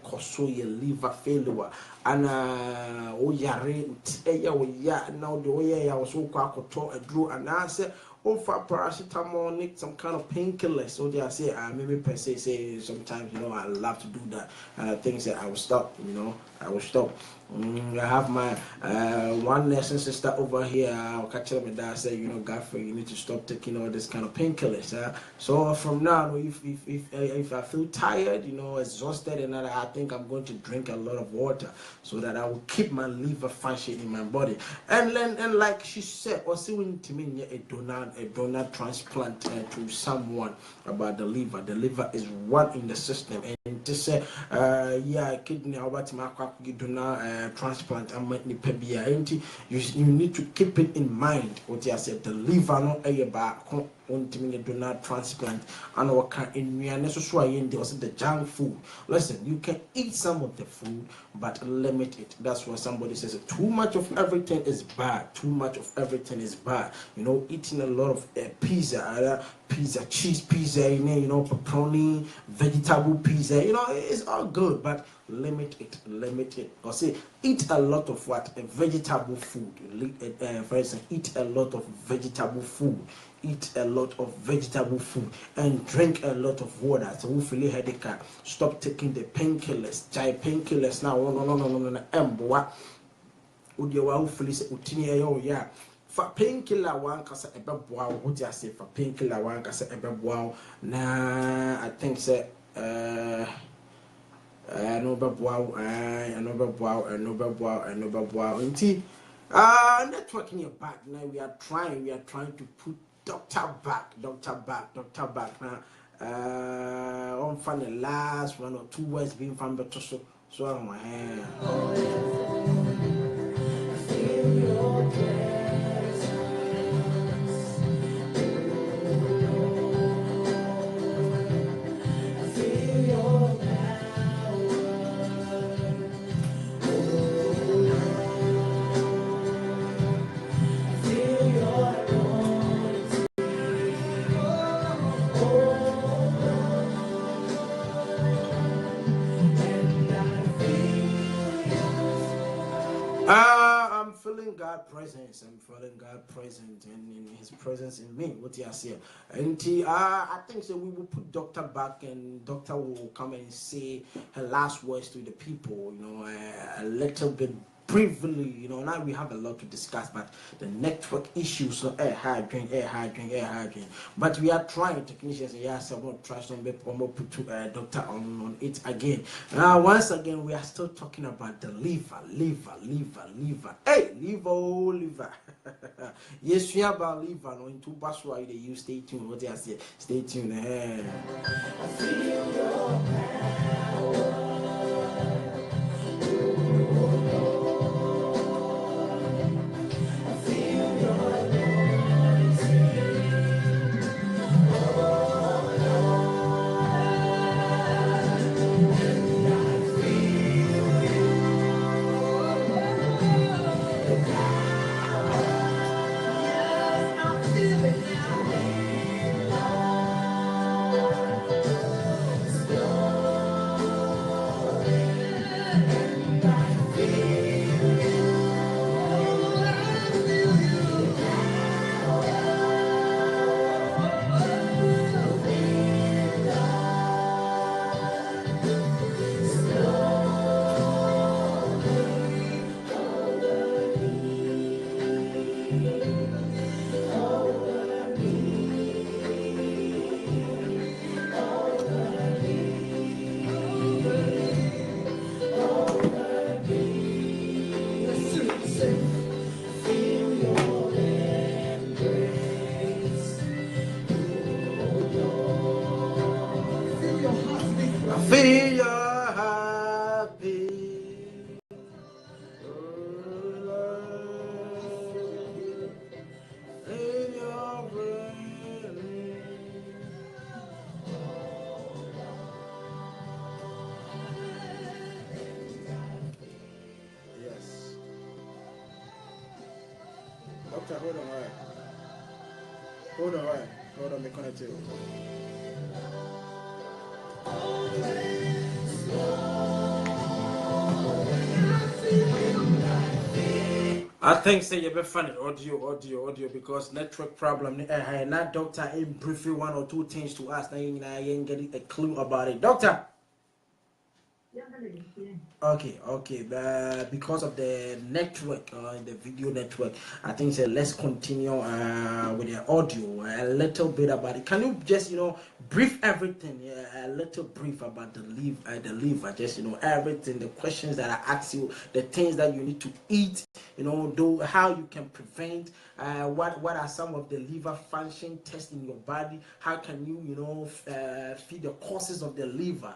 coso your liver failure. And oh, ya now the way I was so quack to a drew and answer. Oh, for paracetamol, need some kind of painkillers. So they say, maybe per se, say sometimes, I love to do that. Things that I will stop, I will stop. I have my one nursing sister over here. I'll catch up with that. Say, Godfrey, you need to stop taking all this kind of painkillers. So from now, if I feel tired, exhausted, and I think I'm going to drink a lot of water so that I will keep my liver function in my body. And like she said, also when to me a donor transplant to someone about the liver. The liver is one in the system, and to say, kidney about my donor transplant. I'm you need to keep it in mind. What I said, the liver not a back. Do not transplant and what in the junk food. Listen, you can eat some of the food, but limit it. That's why somebody says too much of everything is bad. Eating a lot of pizza, cheese pizza, pepperoni, vegetable pizza, it's all good, but limit it. Or say eat a lot of what? Vegetable food. For instance, eat a lot of vegetable food. Eat a lot of vegetable food and drink a lot of water. So we feel headache. Stop taking the painkillers. Painkillers now. No. Emboa. Udiwa hopefully say utini ayo ya. For painkiller one kasa ebeboa. What you say for painkiller one kasa ebeboa. Na I think say no beboa. Until networking your back. Now we are trying to put Doctor back. Now, on find the last 1 or 2 words being found better. So I'm my hand. I'm feeling God presence. I'm feeling God present, and in His presence in me. What you say? And I think so. We will put Doctor back, and Doctor will come and say her last words to the people. A little bit briefly. Now we have a lot to discuss, but the network issues, air hydrant. But we are trying, technicians. Yes, I want to try some bit more put Doctor on it again. Once again, we are still talking about the liver. Hey, liver. Yes, we have about liver. No, into Baswa, you stay tuned. What I say? Stay tuned. I feel your power. Feel your happy. In your brain. Yes. Doctor, hold on, right. Hold on, right. Hold on, me connect you. I think say you be funny audio because network problem. Not doctor in briefly one or two things to us. Now you ain't getting a clue about it, doctor. Okay. Because of the network, the video network, I think so. Let's continue with the audio a little bit about it. Can you just brief everything? A little brief about the liver. Just everything, the questions that I ask you, the things that you need to eat. How you can prevent. What are some of the liver function tests in your body? How can you feed the causes of the liver?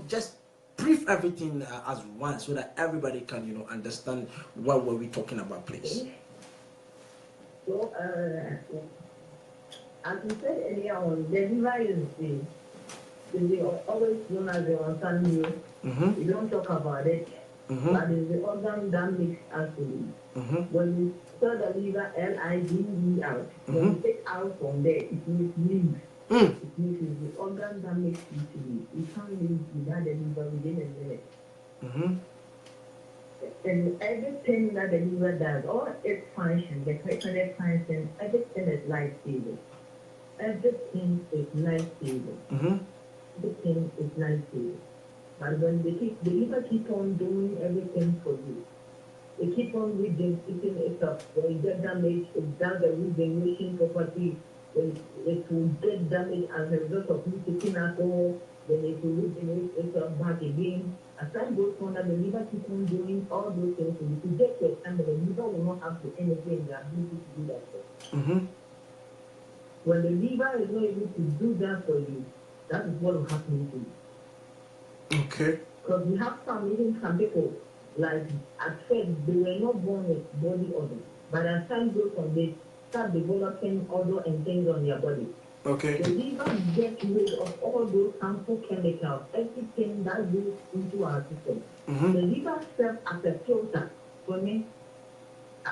Just brief everything as one so that everybody can understand what were we talking about, please. So as you said earlier on, the liver is always known as the unsung hero. We don't talk about it, but it's the organ that makes us live. When you spell the liver L-I-V-E out, when you take out from there, it means live. It means it's the organ that makes you to live. You can't live without the liver within a minute. And everything that the liver does, all its function, the critical function, everything is life-saving. Everything is life-saving. Everything is life-saving. But when the liver keep on doing everything for you, they keep on eating it up. When you get damaged, it does the regeneration property. It will get damaged as a result of you taking alcohol. Then it will regenerate itself back again. As time goes on, the liver keeps on doing all those things. So if you get to a time, the liver will not have the energy and the ability to do that for you. When the liver is not able to do that for you, that is what will happen to you. Okay. Because we have some people, like at first, they were not born with body odor. But as time goes on, they start developing odor and things on their body. Okay. The liver gets rid of all those harmful chemicals, everything that goes into our system. The liver serves as a filter for me.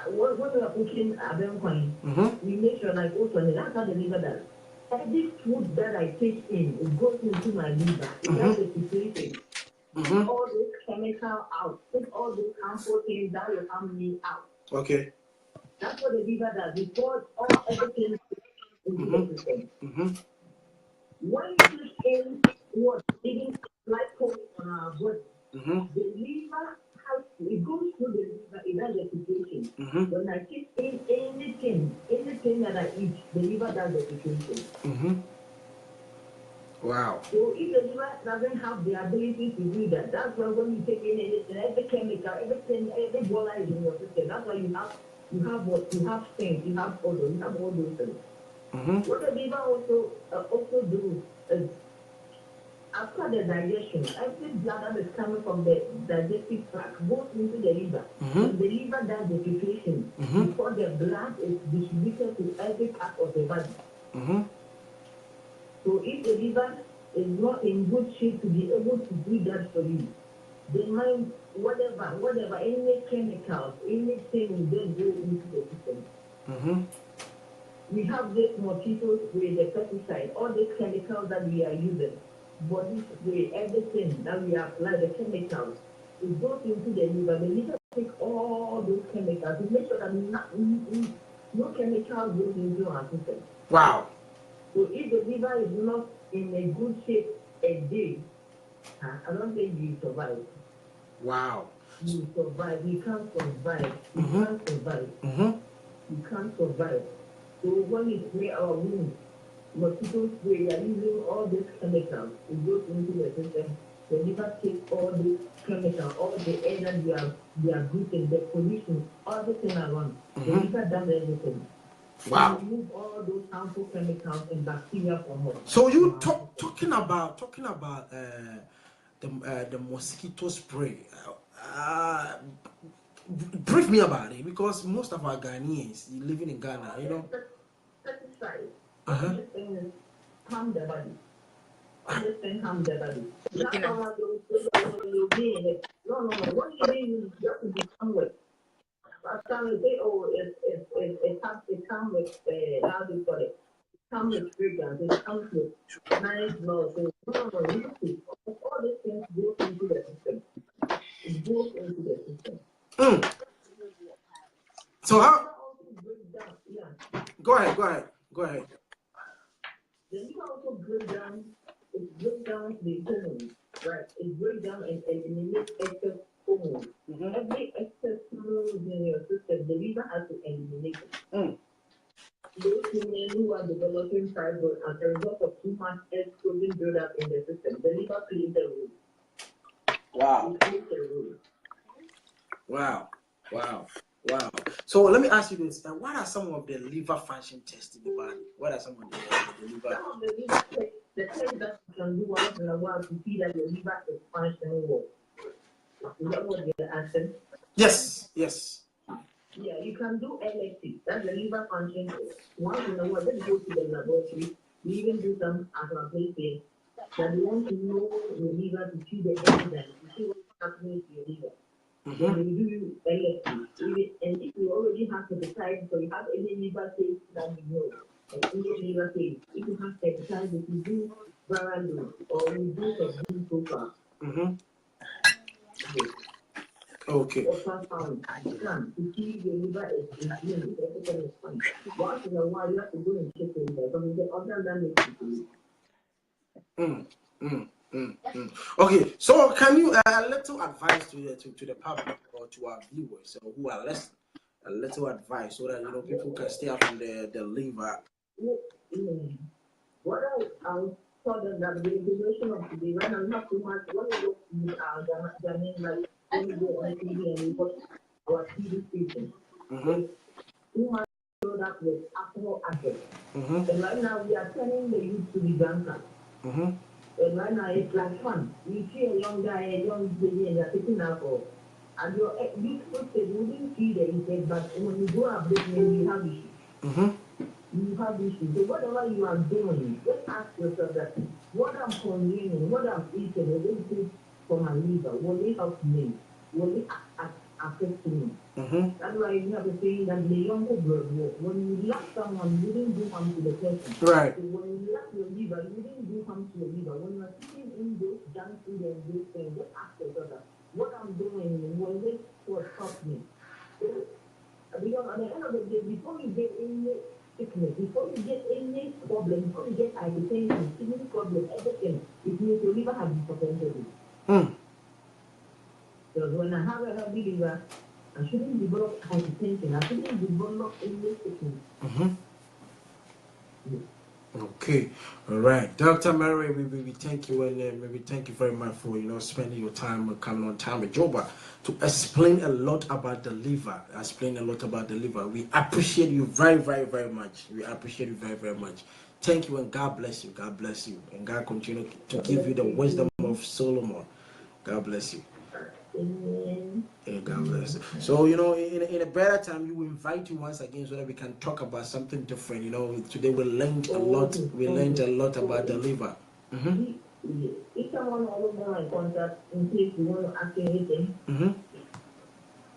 What we are putting at them point, we make sure like also that's how the liver does. Every food that I take in, it goes into my liver. It has a situation. Take all those chemicals out. Take all those harmful things that will harm me out. Okay. That's what the liver does. Because everything into the system. When you take in what eating glycose on our body, the liver it goes through the liver in that situation. When I take in anything that I eat, the liver does the situation. Wow. So if the liver doesn't have the ability to do that, that's why when you take in anything, every chemical, everything, every ball is in your system. That's why you have what you have things, you have odor, you have all those things. What the liver also do is after the digestion, every blood that is coming from the digestive tract goes into the liver. And the liver does the filtration before the blood is distributed to every part of the body. So if the liver is not in good shape to be able to do that for you, then mind whatever, any chemicals, anything will then go into the system. We have this mosquitoes with the pesticide, all these chemicals that we are using, body spray, everything that we apply, the chemicals, It goes into the liver. The liver takes all those chemicals to make sure that no chemical goes into our system. Wow. So if the liver is not in a good shape a day, I don't think you survive. Wow. You survive. You can't survive. You can't survive. You can't survive. So when we spray our wounds, mosquito spray, we are using all these chemicals. It goes into the system. The liver takes all these chemicals, all the air that we are breathing, the pollution, everything around. The liver does everything. Wow. Remove all those harmful chemicals and bacteria from us. So you talking about the mosquito spray. Brief me about it, because most of our Ghanaians living in Ghana, you know. Satisfied. This thing is calm the body. This thing calm the body. That's all you'll be in it. No. What you mean? You have to be somewhere. Some say, oh, it comes with how do you call it? It comes with fragrance. It comes with nice laws. So no, you have to. All these things go into the system. It goes into the system. So how? Yeah. Go ahead. The liver also breaks down the hormones, right? It breaks down and eliminates excess hormones. Every excess hormone in your system, the liver has to eliminate it. Those women who are developing fibroids as a result of too much estrogen buildup in the system, the liver plays a role. Wow. It plays a role. Wow. So let me ask you this: what are some of the liver function tests in the body? What are some of the liver? Some of the liver tests, the tests that you can do once in a while to see that your liver is functioning well. Is that what you're asking? Yes. Yeah, you can do LFT. That's the liver function test. Once in a while, let's go to the laboratory. We even do some adaptation that we want to know your liver to see the evidence, to see what's happening to your liver. Then we do LFT. And if you already have hepatitis, so you have any liver stage that you know, and any liver stage, if you have hepatitis, you do viral load or we do some profile. Okay. Ultrasound, scan to see the liver is doing everything is fine. Once in a while, you have to go and check the liver because the other than Okay, so can you a little advice to the public or to our viewers who are listening, a little advice so that people can stay out from the liver. What I'll tell them that the information of today, right now, not too much. When we look with Ghanaian, like when we go on TV and we watch our TV station, there's too much filled up with alcohol adverts. And right now, we are telling the youth to be drunken. And right now, it's like fun. You see a young guy, a young lady, and they're taking alcohol. And your youthful state wouldn't see the effect, but when you go up this way, you have issues. You have issues. So whatever you are doing, just ask yourself that what I'm consuming, what I'm eating, will it good for my liver? Will it help me? Will it affect me? That's why you have a saying that the younger blood work. When you love someone, you didn't do harm to the person. Right. So when you love your liver, you didn't do harm to your liver. When you are sitting in those junk food and those things, just ask yourself that what I'm doing, will it help me? Because at the end of the day, before you get any sickness, before you get any problem, before you get hypertension, kidney problem, everything, it means your liver has been potentially. Because when I have a healthy liver, I shouldn't develop hypertension. I shouldn't develop any sickness. Okay, all right, Dr. Mary, we thank you, and we thank you very much for spending your time coming on Time with Joba to explain a lot about the liver. We appreciate you very, very, very much. We appreciate you very, very much. Thank you, and God bless you. God bless you, and God continue to give you the wisdom of Solomon. God bless you. And God bless you. So in a better time, we will invite you once again so that we can talk about something different. Today we learned a lot. We learned a lot about the liver. If someone always want my contact in case you want to ask anything,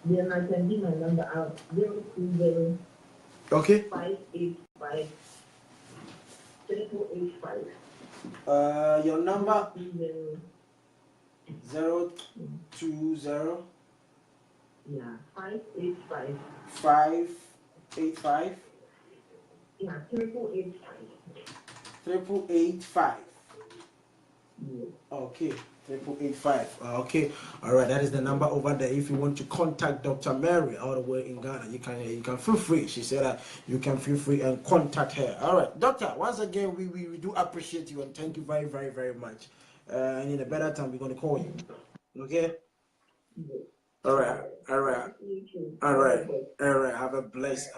then I can give my number out 020. Okay. 585 3485. Your number. 020. Yeah, 585. 585. Yeah, 885. 885. Yeah. Okay, 885. Okay, all right. That is the number over there. If you want to contact Dr. Mary all the way in Ghana, you can feel free. She said that you can feel free and contact her. All right, Doctor. Once again, we do appreciate you and thank you very very very much. And in a better time, we're gonna call you. Okay. All right. All right. All right. All right. Have a blessed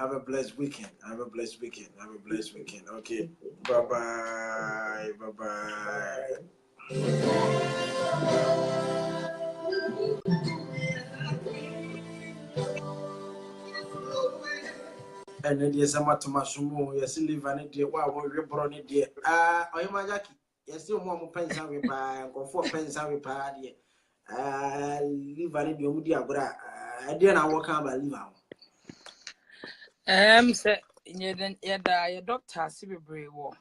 weekend. Have a blessed weekend. Have a blessed weekend. Okay. Bye bye. Bye bye. And then there's a matasumo, yes, live an idea. Wow, we're born it, dear. Ah, I am a Jackie. Yes, still more pens and repair, go for pens and repair, dear. Live an idiom, dear, but I didn't walk out by live out. Say, your doctor, see me brave war.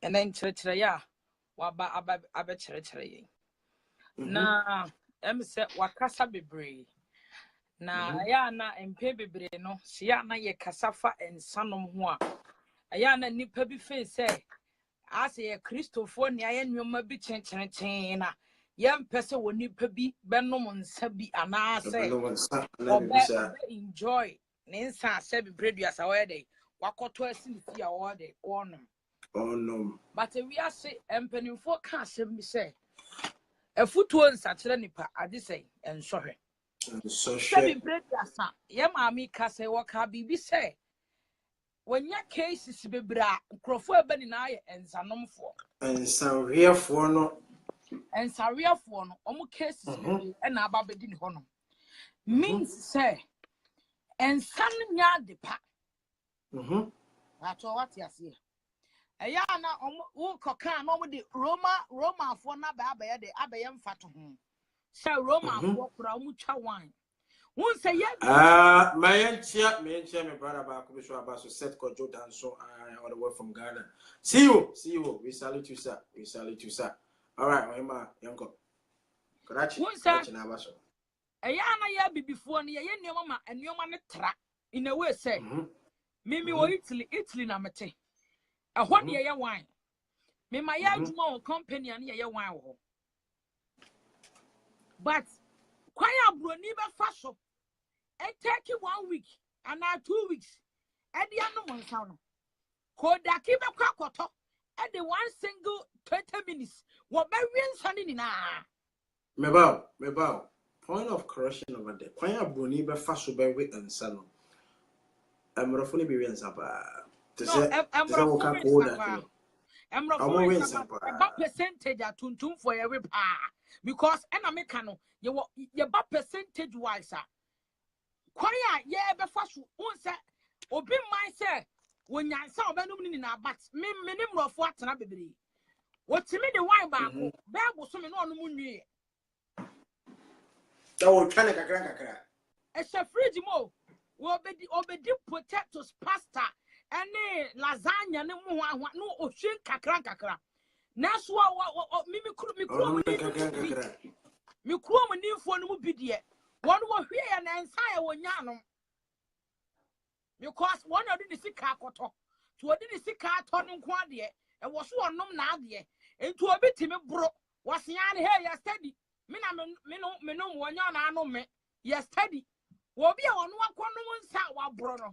And then church, ya, waba abe church. Na, say, wakasa be brave. Na, ya na empe be brave, no, si ya na ye kasafa and sanom hoa. Aya na nipa bi face say, as a Christopher, ni ayen yoma bi chen na. Yam pese wo nipa bi benom nsa bi ana say. Obe enjoy. Ninsa said previous away wakoto asisi ya wode onum. Oh no. But we are say empenin for can say a footwo nsakire nipa ade say enso hwe. So Sabi previous ya maami ka say waka bibi say wanya cases bebra krofo eba ni na ye ensanomfo. Ensariafo no. Ensariafo no omo cases bebra e na aba bedi ni honom. Means say ensan nya depa. That's what you see. Ayana who cocan no with the Roma for na baba de abayam fatu. So Roma for mucha wine. Won't say yet. My enchia, me brother back to about to set Kojo Dan so all the way from Ghana. See you. We salute you, sir. All right, Ohima, Yanko. Karachi. Ayana ya before ni ye mama and your man tra in a way say. Mimi wo Italy na mete. A what ye wine. Me my small company and ye wine wo. But kwaya broni be faso. E take you 1 week and 2 weeks. E di anu monsa no. Koda ki be kwakoto. E the one single 20 minutes. Wo be wiensa ni na. Me bow. Point of correction over there. Kwaya broni be faso be we ensa no. Amrofo ni bi wiensa ba. About percentage at tuntum for every pa because enamekano you about percentage wise kwaya ye be fasu unse obi man say when yansa obenum ni na but me nimrofo atena bebre wotimi de wine ba ko bible so me no onum nwie da wo twane kakra e se fridge mo wo obedi potatoes pasta ene lasagna ne mu ho no ohwe kakra na so mi kuro mo ni fo no mu bidie won wo hwe ya na nsa ya wonya no because one of the sika akoto to odi the sika ato no nko ade e wo so onom na ade enti obi timi bro wasian hey ya steady me no wonya na ano me ya steady wo bi a wono akono nsa wa bro no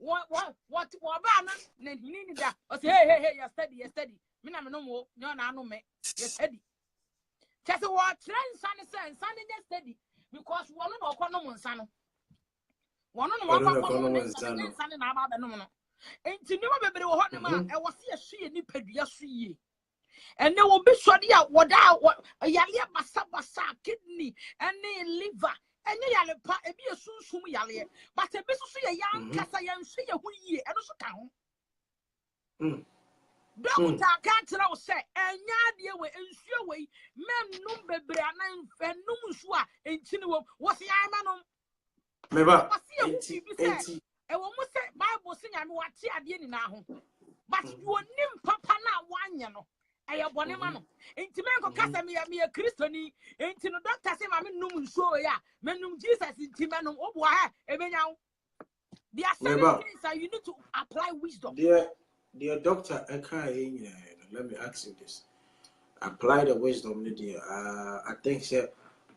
what ba na hini da o say hey ya steady me no mo nyo na ano me ya steady just what trend san ya steady because wono no akono nsa no wono no akono nsa na aba be no no enti ni mo bebre wo ho ne ma e wo se ahye ni padua so yie ene wo bi sori a woda yale basa kidney ene liver enye yale pa ebi esunsum yale but ebi so ye yan kasa yan so ye hu yie eno so ka ho doctor can't tell us say enya de we ensuo we mennum bebre anan fenum nsu a entini wo wo se yan manom meba enti e wo mu say bible se nyame wate ade ni na ho but you onim papa na wanye no I have one man. Intimanko Casamia, me a Christoni, ain't no doctor say, I'm in so ya, menum Jesus in Timanum, Obwa, even now. There are certain things that you need to apply wisdom. Dear doctor, let me ask you this. Apply the wisdom, dear. I think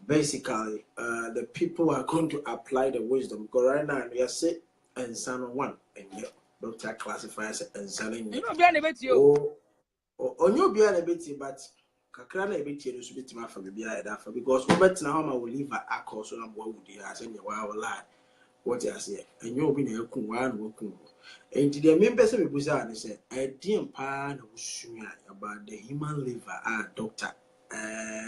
basically the people are going to apply the wisdom because right now we are sick and son one and yet doctor classifies and selling you know be a bit you on you be a bit but kakra na bit you so bit ma for be that for because we bet na how ma will leave a course on what would you say you wa lie what you say and you be na ku wa no ku and the main person we busa and say I didn't pa na usua about the human liver doctor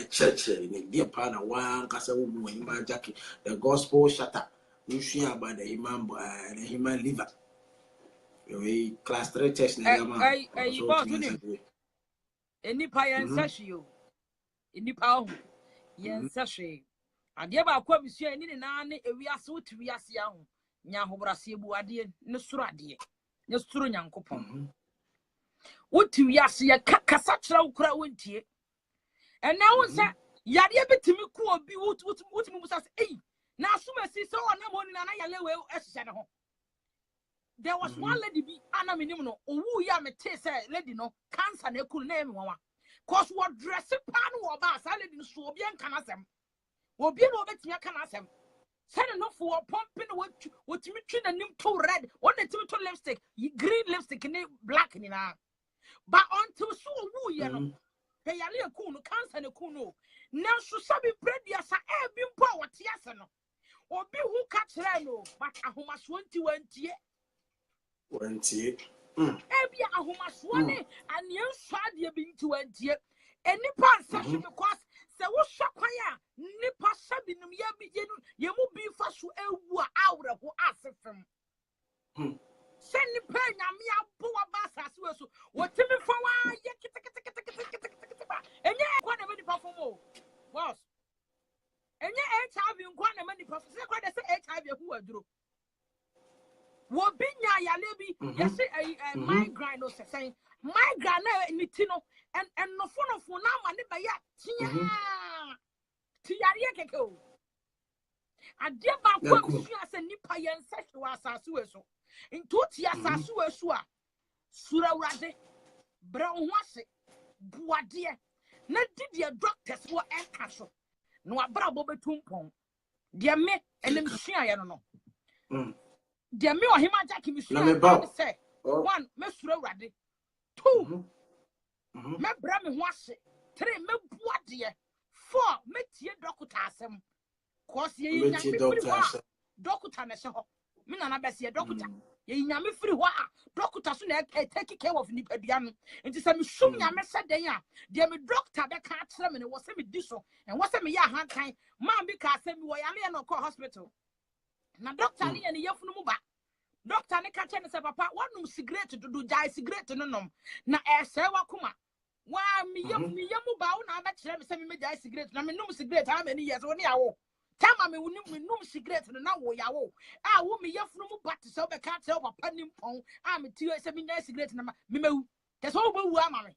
church in the partner one casa woman Jackie the gospel shutter you see about the human liver class 3 test I boss with him any pie and sashi you any power yen sashi and yeba kwa bisu any nane we are so to we are siahu nya hobrase bu ade ne suro ade ne suro nyankopon wotu we are sia kasa kira ukura wontie and now say yade betimi ku obi wotu musa say na asuma si so ona moni na yale we ehye ne ho. There was one lady be ana minimum no owu ya me te say lady no cancer na ekunu na emi wawa cause what dress pan wo ba sa lady no so obi enka na sem obi no obetimi aka na sem say no for pumping what timi twi na nim to red one timi to lipstick green lipstick ni black ni na but until so owu ye no he yale ekunu cancer na ekunu na so sabi bread ya sa e bi mpo what ya no obi hu ka kire no but ahoma so 20 20 Ebia ahomaswane and you swade be into antie any part session because se wo hwakwan a nipa sabinum ya bi ye mu bi fa so ewu a awre ho asefem se nipa nyame abo ba asase we so wotimi fa wa ye kete ba enye kwa na nipa fo mo boss enye HIV nkwa na nipa fo se kwa de se HIV hu aduro wo binya yalebi yes migraine no say migraine na nitino and no fo na ma ne ba ya ti yare keke o ade ba kwa bisua se nipa yen sehwe wa asase we so nto ti asase we so a sura urade bra ho ase buade na didi doctors wo enka so no abra bo betumpon de me enem sua ye no de me ohima Jackie mi sua say one me sura urade two me bra me ho ase three me buade four me tie doctor asem cause ye nyame free ho doctor na se ho me na bese ye doctor ye nyame free ho a doctor so na take care of ni padua no nti se me sum nyame se den a de me doctor be ka kire me ne wo se me di so en wo se me ya hankan man bi ka se me wo yale no ko hospital na doctor ne ye ne yefunu mu ba doctor ne ka che ne se papa wonum cigarette dudu jai cigarette no nom na se wa kuma wa mi yemu ba wo na ba kire me se me jai cigarette na me num cigarette how many years wo ne yawo tama me num cigarette no na wo yawo a wo me yefunu mu ba te se be ka che papa nimpon a me ti se me jai cigarette na me mewu te so wo bewu ama me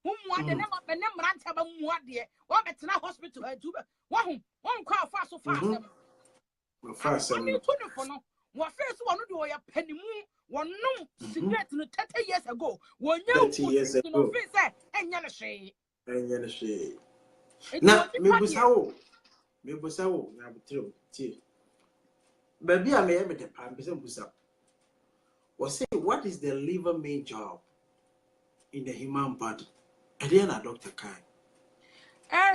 wo mu ade na ma be ne mranta ba mu ade wo betena hospital adu be wo hu won kwa fa so fa asem me to ne fo no wo face wo no de wo ya panimu wonum cigarette no 30 years ago wonya 30 years ago no face enya ne hwe na me busa wo na butro ti baby a me de pa be busa was say what is the liver main job in the human body and then a doctor can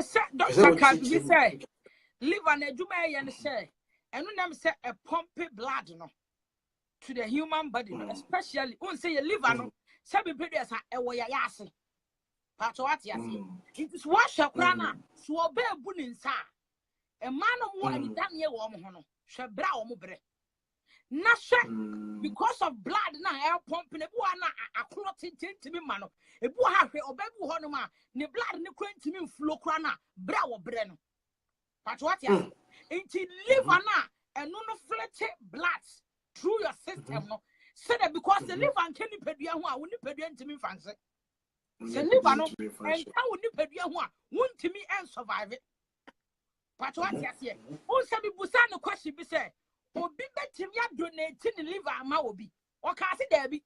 say doctor can be say liver na adwuma ye ne say enu nam say a pump blood no to the human body no especially un say your liver no say be produce a ewo ya ase part what ya say it is wash akra na so oba ebu ni nsa e man no mo anidan ye wo mo ho no hwe bra wo mo bre na hwe because of blood na air pump na bu na akro tintimi ma no ebu ha hwe oba bu ho no ma ne blood ne kwantimi flow kra na bra wo bre no part what ya into liver na eno no filter blood through your system no said that because the liver can pedua ho a woni pedua ntimi fanse Se liver no and how nipadua ho a wontimi and survive it. But what you say? O se bi busa no question bi say obi betimi adonate ni liver ama obi. O ka se there bi.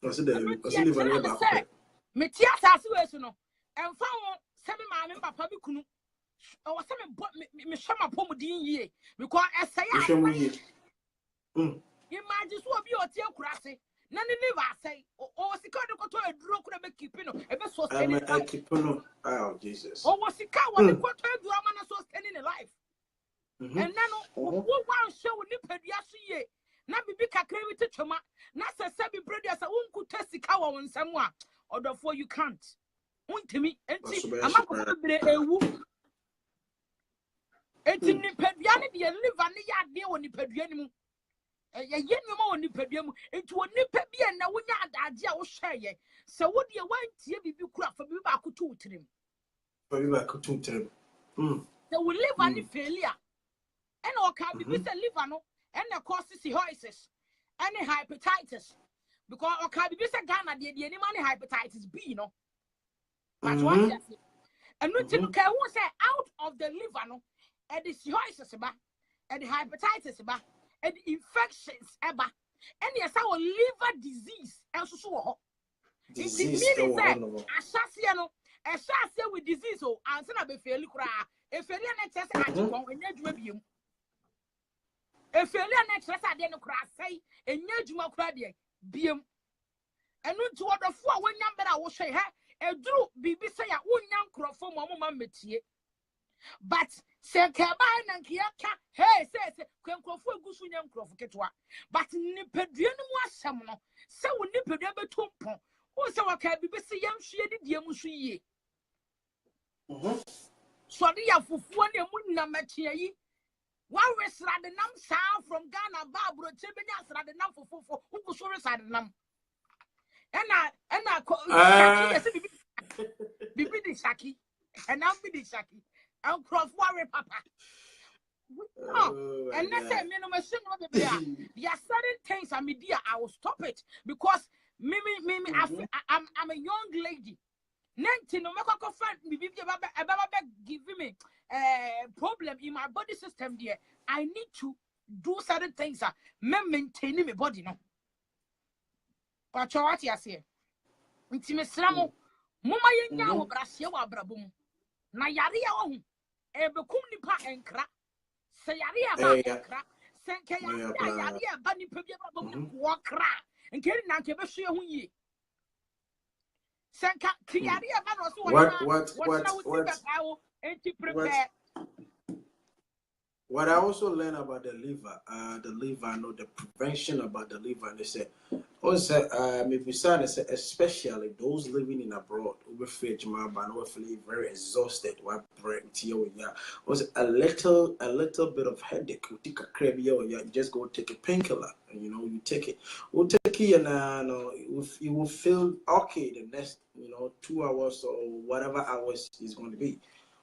I said liver never back. Me tia asase we so no. Emfa wo se me ma me papa bi kunu. O se me hwama pomudin yie because esay a imagine so obi o tie kurase. Na ni liver say o sika de koto eduro kura be keep no e be sustain it. I keep no. Oh Jesus. O was sika wo de koto eduro ama na sustain in life. And then wo wan show ni padua so ye. Na bibi kakra wi tetwoma na se bi brothers a wonkuta sika wo nsam a odofo you can't. Untimi enti amako bebre ewu. Enti ni padua ne de liver ne ya de wo ni padua ni mu. Ye nyoma woni padua mu enti woni pa bia na wonya adaje a wo hweye se wo de wantie bibi kura fa bibi ba koto utrem se wo liver ni failure and o ka bibi se liver no and the causes cirrhosis and hepatitis because o ka bibi se Ghana de ni man hepatitis B no but what you say and no tin ka won say out of the liver no and the cirrhosis ba and the hepatitis ba and infections eba and yes our liver disease also so disease asase no asase with disease o anse na be fail kura e fail na test atikon enya djuma biem e fail na test ade no kura sai enya djuma kura de biem enu nti wodofo a wonya mbere a wo hwe he eduru bibi se ya wonya nkrofo mo ma metie but se keba na nkiaka hey se kwenkrofo egusu nya nkrofo ketwa but nipadua no mu asem no se wo nipadua betompo wo se waka bibi se yamhwe de die mu so yie so de ya fufuo na mu na matia yi wa resra de nam sa from Ghana ba bro chebenya sra de nam fofofo wo so resra de nam ena shaki yesi bibi di shaki ena bibi di shaki and cross worry papa. No, and let's say me no machine no be there. There are certain things I media I will stop it because me I'm a young lady. Nenti no make go find me be giving me problem in my body system there. I need to do certain things me maintaining my body no. But what you say? Nti me sramo moma yenya wo brahye wa brabom. Na yare ya wo ebekum nipa enkra se yare ya ba enkra se nke yare ya ba nipa bi ba bom ko kra nke na nke be hwe ho yi se nka ti yare ya ba no so what I also learned about the liver, no, the prevention about the liver, they say, also, maybe especially those living in abroad, who feel very exhausted, was a little bit of headache. You take a crab, you just go take a painkiller, and you take it. We'll take it, and you will feel okay the next 2 hours or whatever hours is going to be.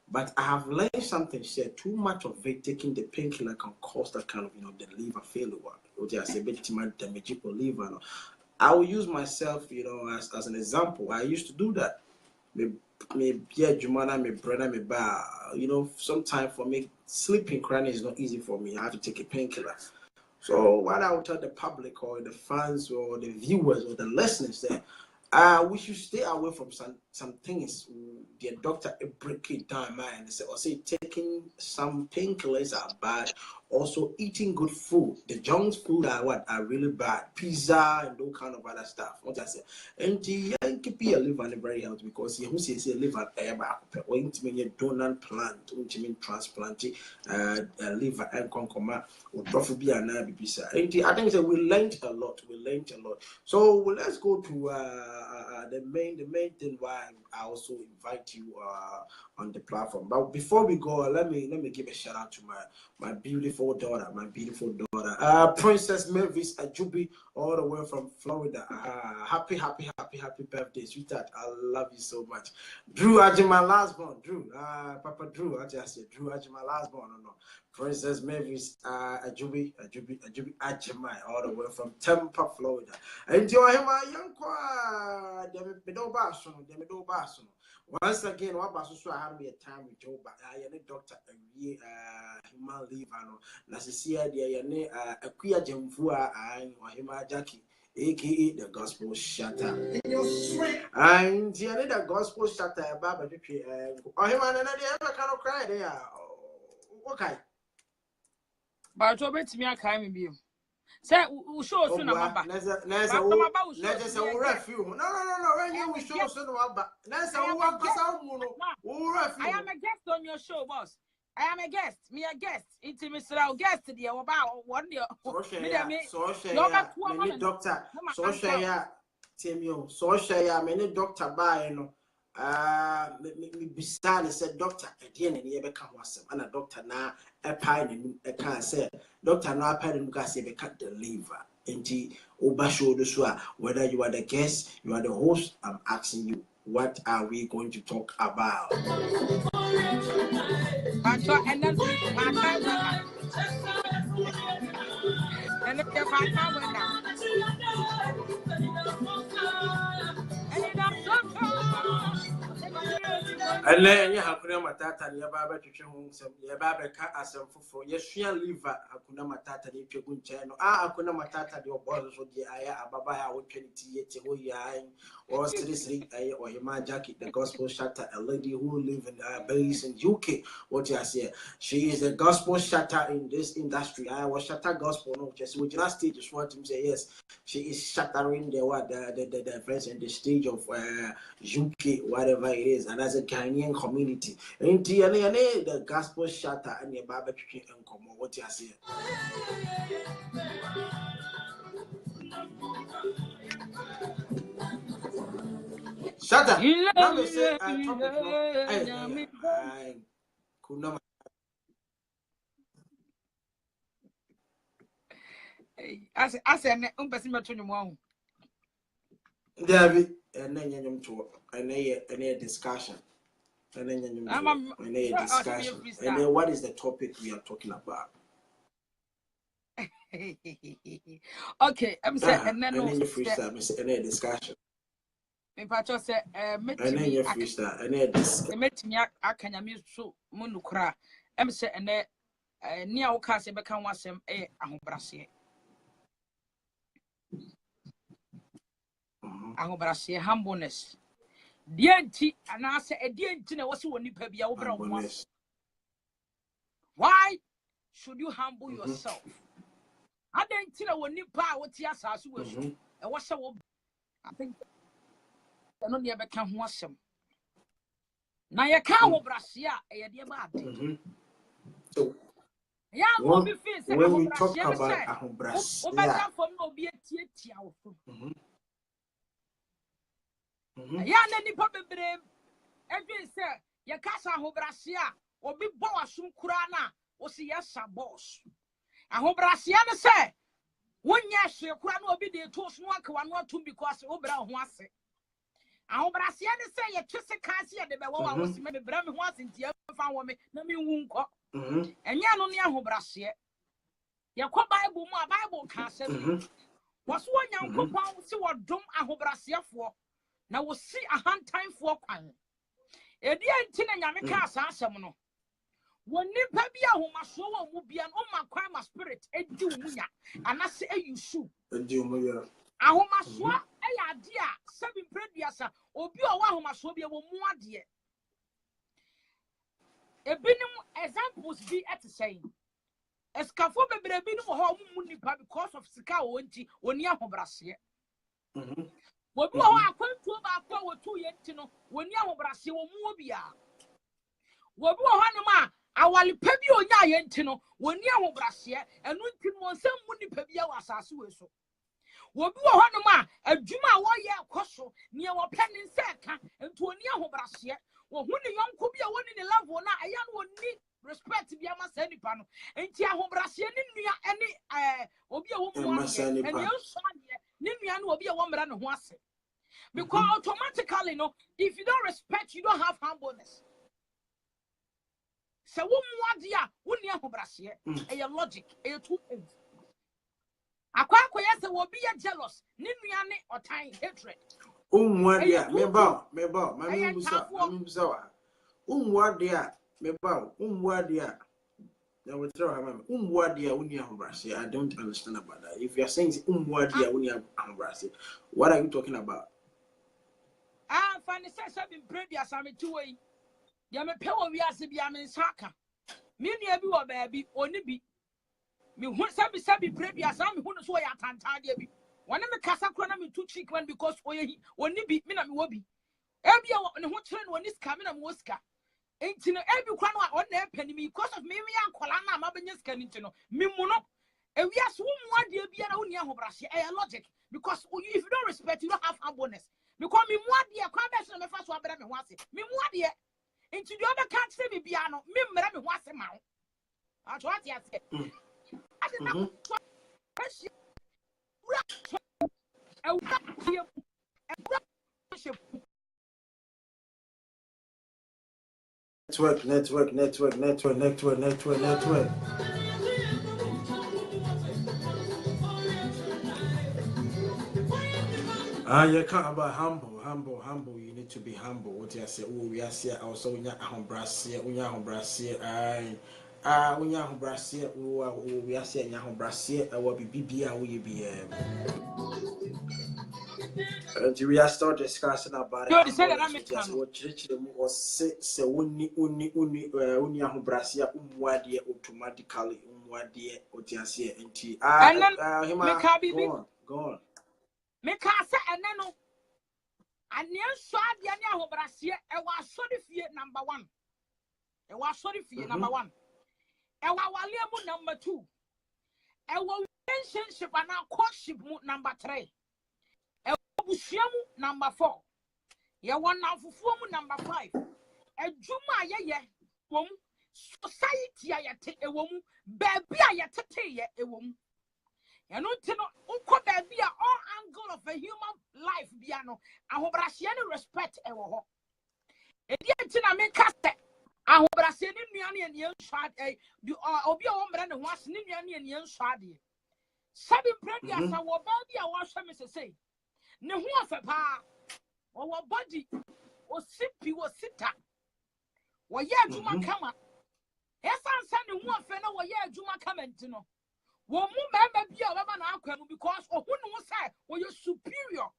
But I have learned something. Said too much of it, taking the painkiller can cause that kind of the liver failure. Which I say, damage for liver. I will use myself, as an example. I used to do that. Me Jumana, me brother, me ba. Sometimes for me, sleeping crying is not easy for me. I have to take a painkiller. So what I would tell the public or the fans or the viewers or the listeners that we should stay away from some things. The doctor break it down, man, and say taking some painkillers are bad. Also eating good food. The junk food are really bad. Pizza and all kind of other stuff. What I say, and you keep your liver very healthy because you say liver or intimate donor plant, intimate transplant, liver and concoma or trophy and bisa. And I think we learned a lot. So let's go to the main thing why I also invite you on the platform. But before we go, let me give a shout out to my beautiful daughter, Princess Mavis Ajubi, all the way from Florida. Happy birthday, sweetheart. I love you so much. Drew Ajima last born. Drew, Papa Drew, I just said Drew Ajima last born. No. Princess Mavis Ajubi Ajima, all the way from Tampa, Florida. Enjoy him, young qua. Once again, what was so I have me a time with Joba. I am a doctor, human liver. Nasisia, the a queer Jemfua, or Hima Jackie, aka the gospel shatter. And the gospel shatter, Baba, or him and another ever cannot cry there. Okay. But Joba to me, I can't be. Say, we show soon about. Let's say we refuel. No. When you show soon about. Let's say we want to I am a guest on your show, boss. I am a guest. Me a guest. Intimate guest the about 1 year. So share doctor. So share Timio. So share many doctor by no. Me beside said doctor at the end and become was and a doctor now a pine a can say doctor now a pine and say cut the liver into Obasho the Swa. Whether you are the guest, you are the host, I'm asking you, what are we going to talk about? And then my time went down. And then my time went down. And then you have Hakuna Matata, your Baba to home, some your Baba cat as a for your sheer liver, Hakuna Matata, if you good channel. Hakuna Matata, your boss would be Ababa, would 28 or seriously, or Hima Jackie, the gospel shatter, a lady who live in base in UK. What you say? She is a gospel shatter in this industry. I was shatter gospel, no, just with last stage, just want to say yes. She is shattering the friends in the stage of UK, whatever it is, and as a Ghanaian community. And the gospel shatter and the barbecue and come what you say. Shatter. Now we say topic. I said, person David, and then you talk, and a discussion. And then you discussion. And then what is the topic we are talking about? Okay, I'm saying, and then you freestyle, and a discussion. Me pacho say, and then you freestyle, and a discussion. Met me, I can use so munukra. I'm saying, and near Ocasio become was some a Brassier. Brassier, humbleness. DNT, and I say a DNT was one nipper over. Why should you humble yourself? I didn't tell when you power what yes, as you wish. And what's so I think I don't ever come wash him. Now you can't Brassier, a dear bad. So, yeah, when we talk about Brassier, yeah, any problem, every say, your casa Brassier, or be boss, Kurana, or see yes, boss. I hope Brassiana say, 1 year, your crown will be the toast one to because Obra was it. I hope Brassiana say, your kiss a cassia, the Bawa was maybe Bram once in the found me, no me won't go. And yan only a Brassier. Your Bible castle was 1 young compound, see what drum a Brassier for. Now we'll see a hand time for one. A dear tin and Yamika Sasamono. When Nipa be a home, so will be an my spirit, a Jumuya, and I say you shoot. A Jumuya. I home a swa, a dear, 7 previous, or be a one who be a more dear. A binum examples be at the same. A scaffold be a binum home because of Sika when you have Brassier. When you are going to about power 2 years, when you have Brassier or Mobia. When you are our pebio yentino, when you are Brassier, and when some money pebia was as so. Wo bi wo hono ma adwuma wo ye koso ne wo pene nseka ento oni ahobrahye wo hu ne yonko bi a woni ne level na aya no oni respect bi ama sa nipa no enti ahobrahye ne nua ene obi a wo mu ane ene nso ane ne nua no obi a wo mra ne ho ase because automatically no if you don't respect you don't have humbleness so wo mu ade a woni ahobrahye e logic e two things akwa yes will be jealous ni nua ne otan hatred Umwadia meba mami busa wa umwadia meba umwadia na wetro ha mami umwadia uni ahobrase. I don't understand about that. If you are saying umwadia uni ahobrase, what are you talking about? Fani say been previous am tuwe ya me pe wo wiase bia me nsaka me nua bi wo baabi oni bi me hu sabi previous am hu no so ya tantade bi wona me kasa kro na me tu cheek one because oye oni bi me na me wo bi ebi ne ho kire no oni ska me na me wo ska enti no ebi kwa no on na epani me because of me yankola na ma benya ska enti no me mu no ewiase wo mu ade bia na woni ahobrahye e logic because if you don't respect you don't have humbleness because me mu ade kwa be so me fa so abere me ho ase me mu ade enti do be ka kire me bia no me mmere me ho ase ma wo ato ate ase ade na Network. You can't about humble. You need to be humble. What you say? Oh, we are here. Also, we are humbrasia. We are humbrasia. We are humbrasia. We are saying humbrasia. I will be BBA. We be. We are start discussing about it. What church was say uni humbrasia. Umwadie automatically. Umwadie. What you say? Go on. Me ka say eneno anian so ade ani ahobrahye e wa sori fie number 1 e wa sori fie number 1 e wa wale mu number 2 e wa relationship and courtship mu number 3 e wa busua mu number 4 ye won nafufuo mu number 5 adwuma ye wom society ayete e wom baabi ayete ye e wom you know, unko baby all angle of a human life biano. Ahobrahye no respect e wo ho. E di antina me kase. Ahobrahye ni nuane ne nswa obi a wo mra ne ho ase ni nuane ne nswa de. Sabi predi asa wo baby a wo hwe me sesei. Ne ho afa pa. Wo body, wo sipi wo sita. Wo ye adwuma kama. Esansa ne ho afa na wo ye adwuma kama ntino. Wo mu mama bia baba na akwa no because ohunu wo say wo you superior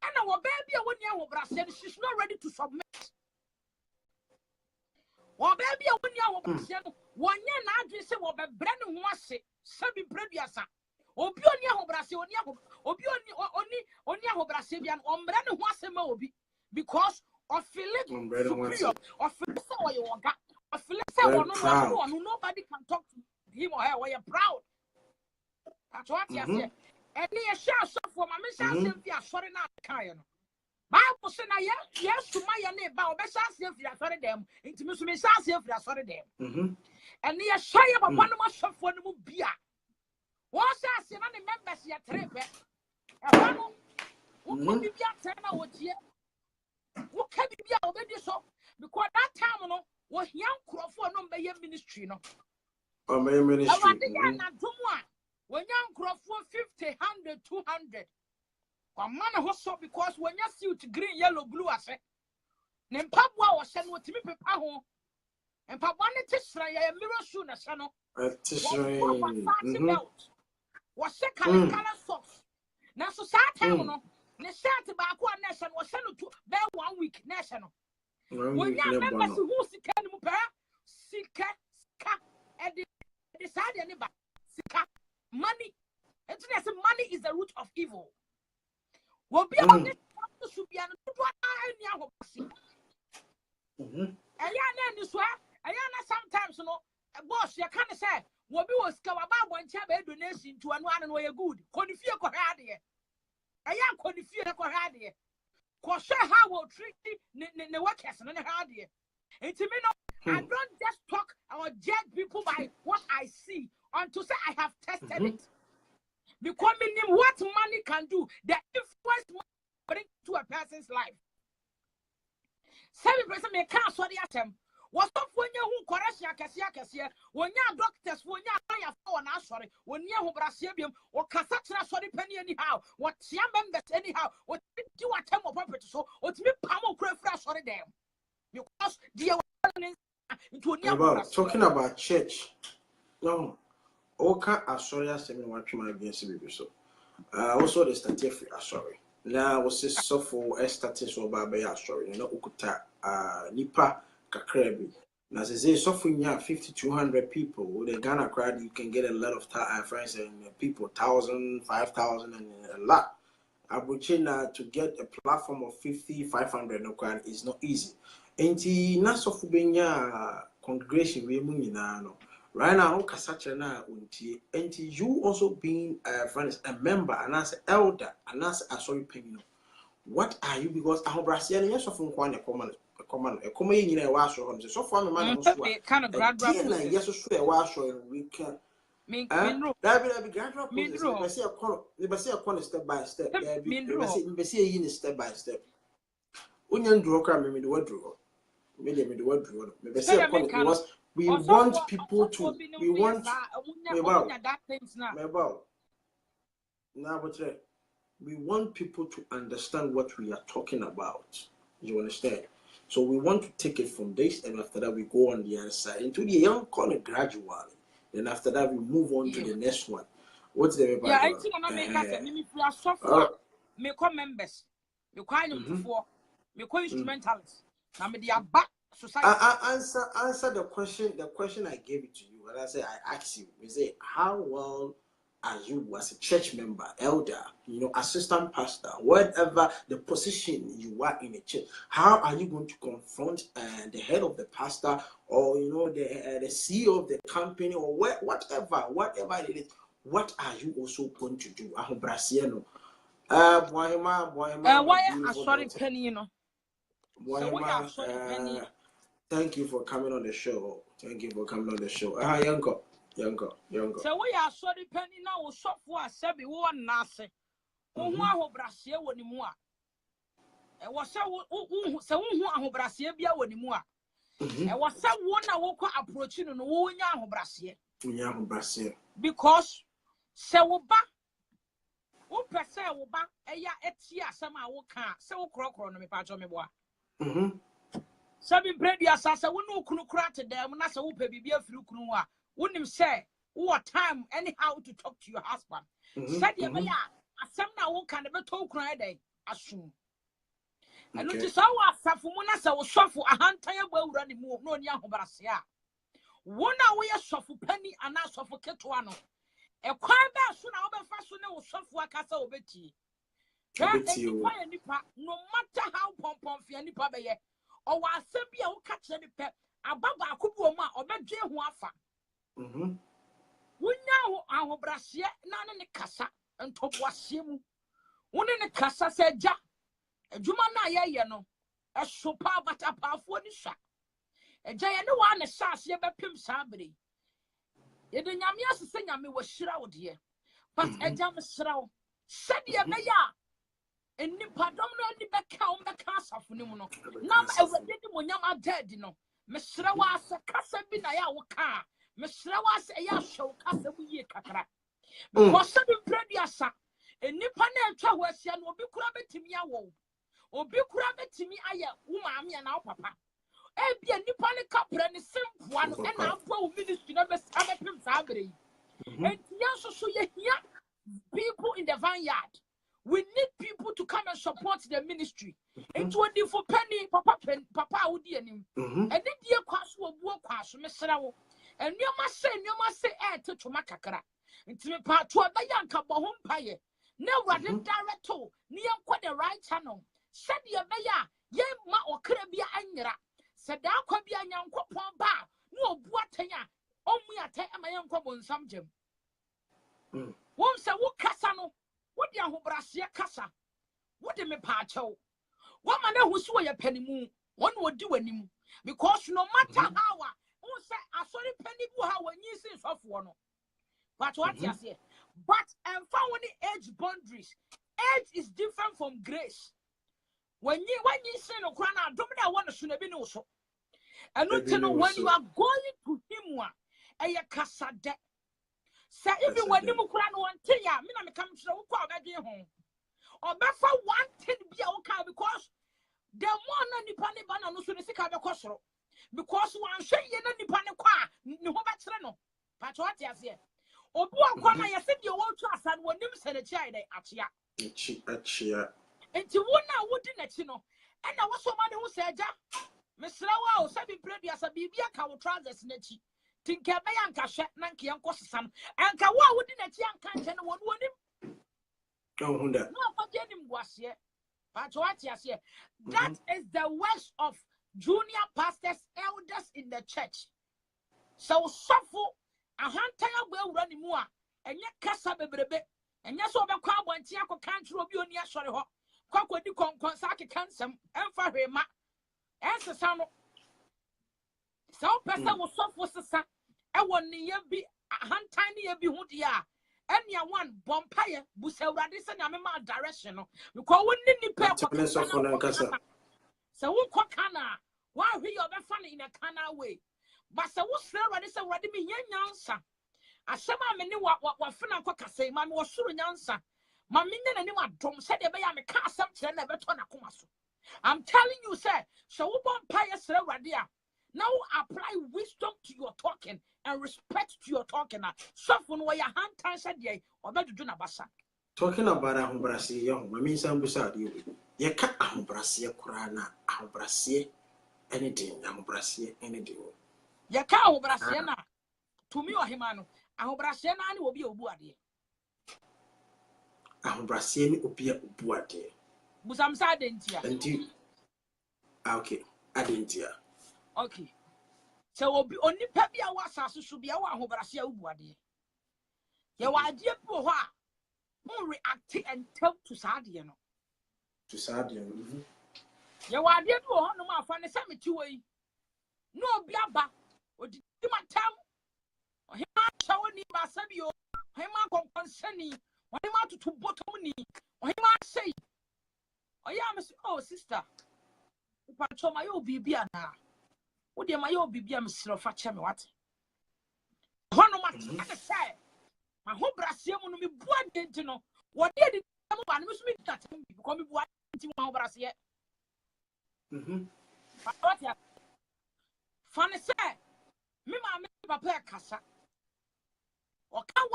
and wo baby a woni ahobrahye she's not ready to submit wo baby a woni ahobrahye no wonye na adwe se wo bebre ne ho ase sabi preduasa obi oni ahobrahye obi oni ahobrahye bia no ombre ne ho ase ma obi because of feeling superior of feeling say wo you oga of feeling say wo no nobody can talk to him or her we are proud. That's what you say. And you shall suffer for my mission. Sorry, not kind. Bible said, yes, to my name, but best if you are sorry them. Into Miss if you are sorry them. And you shall have one of my shop for the beer. What's I say? Any members yet trip? A one who be a turn out here. What can be already so? Because that time, no, was young Crawford number your ministry, no. Oh, my ministry. When young Crawford 50, 100, 200. One man was so because when you see it green, yellow, blue, I say. Then Papa was sent with me, Papa. And Papa wanted to try a mirror sooner, son. Was second color socks. Now, so Saturn, the shirt about one nation was sent to bear 1 week national. When young members who can move, Sika, and decide anybody. Sika. Money. Money is the root of evil. Will be on this should be sometimes you know boss you can't say will be was cover about one child donation to one and way good. Could you feel I am going to feel like a hard Koshe how will treat the workers and hard year. And to me, no, I don't just talk or judge people by what I see, until say I have tested it. Because meaning what money can do, the influence money to a person's life. 7% may can't sorry at him. What's up when you who correction Cassia, when you doctors, when you are for an sorry, when you who Brasibium or Casatra sorry penny anyhow, what young members anyhow, what do a time of property so, what me Pamo Crafra sorry them. Because dear talking about church. No, Oka Asoria 7 against the so. Also the statistic sorry. Now was this so for a status or Baba sorry, you know, Ukuta Nipa Kakrebi. Now say so for 50 to 100 people with a Ghana crowd, you can get a lot of friends and people 1,000, 5,000 and a lot. Abuchina to get a platform of 50, 500 no crowd is not easy. Enti na sofu benya congregation we mu nyina no right now o kasache na unti enti you also being a member and as elder and as a sorry penny what are you because ahobrase na yesofu nkwa na ekoma ye nyina e wa so ho so fo amema na so a kind of gradual process yeso so e wa so we can that be gradual process be say a step by step be say yin step by step onye nduro kra me de waduro because we want people to we want people to understand what we are talking about. You understand? So we want to take it from this, and after that we go on the other side into the young corner gradually. Then after that we move on to the next one. What's the I think I'm making me call members, you call them for me call instrumentalists. Now me the back society. Answer the question I gave it to you. And I say I asked you, we say how well are you as a church member, elder, assistant pastor, whatever the position you are in a church, how are you going to confront the head of the pastor or the CEO of the company or whatever it is? What are you also going to do? Why sorry penny, thank you for coming on the show. Younger. So we are sorry penny now, so for Sabi one nase. Who Brasia when you more. It was so who Brasia be when you more. It was some one I woke approaching and who Brasia. Because so who per se will back a ya etia some I will can't so croak on me patch on me boy. Some bread ya sasa we no kunu krat them na so pe bibia firi kunu a wonim say what time anyhow to talk to your husband said ya ya asem na wo kan be to kunu dey asum and no so wa safo mu na so sofo ahantan ya bawura ni mu no ni ahobrase a wona wo ye sofo pani ana sofo ketoa no e kwan ba so na wo be fa so na wo sofo akasa obeti nipa no matter how pompom fia nipa be ye o wa asem bia wo ka kire ni pe ababa akubu mu a obedwe ho afa wunya ahobrase na ne kasa ntoboase mu woni ne kasa se ja adwuma na ye no esopa batapafo ni sha eja ye ne wa ne saase ye bepem sabre ye de nyame asese nyame wo hira wo de but eja me hira wo sede ye be ya enipa dom no ni beka o beka asafo ni mu no na ewade di monyam dead no me hira wo asa kasa bi na ya wo ka me hira wo asa ya hwew kasa bu ye kakra because the prediasa enipa na etwa ho asia no obi kura betimi awo obi kura betimi aye wo maame na wo papa ebia nipa ne kapra ne sempoa no e na abwa wo ministry na be pim sabre enti yanso so ye hia people in the vineyard. We need people to come and support the ministry. Enti wodi for penny papa wodi anim and then die kwaso obuo kwaso mesra wo enoma se to makakra enti me pa to abayanka bo ho mpaye na wade director ni enko the right channel said ye beya ye ma okra bia anyira said akwa bia nyankopon ba na obu atanya omu atan ama ye nko bonsam gem won se wo kasa no What the ahobrasia kasa? What the me pacho? What man who saw your penny moon? One would do any because no matter how who say I saw the penny how when you see of one. But what you say? But and found the age boundaries. Age is different from grace. When you say no crana, don't want to should be no so. And not to know when you are going to him one, and you casa de. Say even when you cry one tea, I mean I come to the call back home. Or before one thing be okay because the more than the panic banner no soon as because one say you know the panic qua, no better no. But what you say? Or one I said you want to ask and when you said a child at ya. And to one now wouldn't let you know. And I was somebody who said, Miss Lawa, Sabi Previous, a Bibia cow trousers, Netchi. Think a bayanka shat Nanki and Cossan, and Kawa wouldn't let young can't and one would him. Oh, no, forget him was here. But what you say? That is the works of junior pastors, elders in the church. So suffer a hunter will run more, and yet Cassa Bebrebe, and yes, over Quabo and Tiaco can't rub you near Shore. Quaco di Consaki Cansam, and for him, answer some. So person was suffer the son, and 1 year be a hunt tiny be who ya. Any one bompire, Busel Radisson, I'm in my direction. We call one nipple. So who cana? Why we are funny in a cana way? But so what's there? Radisson, Radimi, Yansa. I said, I knew what Fina Coca say, Mamma was sure in answer. Mamma, and anyone don't say, I am a cast something never turn a comasso. I'm telling you, sir, so who bompire, Sir Radia. Now apply wisdom to your talking and respect to your talking. Soften where your hand turns at ye or better do basa. Talking about Ahombrasi, young, I mean, some beside you. You can't Ahombrasi, Kurana, Ahombrasi, anything, Ahombrasi, anything. You can't Ahombrasiana to me or Himano. Ahombrasiana will be a boody. Ahombrasi will be a boody. Busam Sadentia. And you, okay, I didn't hear. Okay. So only Pepia was should be our Ahombrasia boody. Your idea for what? Who react and tell to Sadiano. To Sadian. Your idea to honor my funny cemetery. No biaba or did you tell? Or him showing me by Sabio, him concerning, or him out to bottom, or him say, oh, yeah, oh, sister. If I told my old baby now, would you my old baby? I'm still fetching what? One of my say, my whole Brazil will be blood, you know. What did it come on? Miss me that become what in Brazil. What ya? Funny say, me, my papa casa. Or can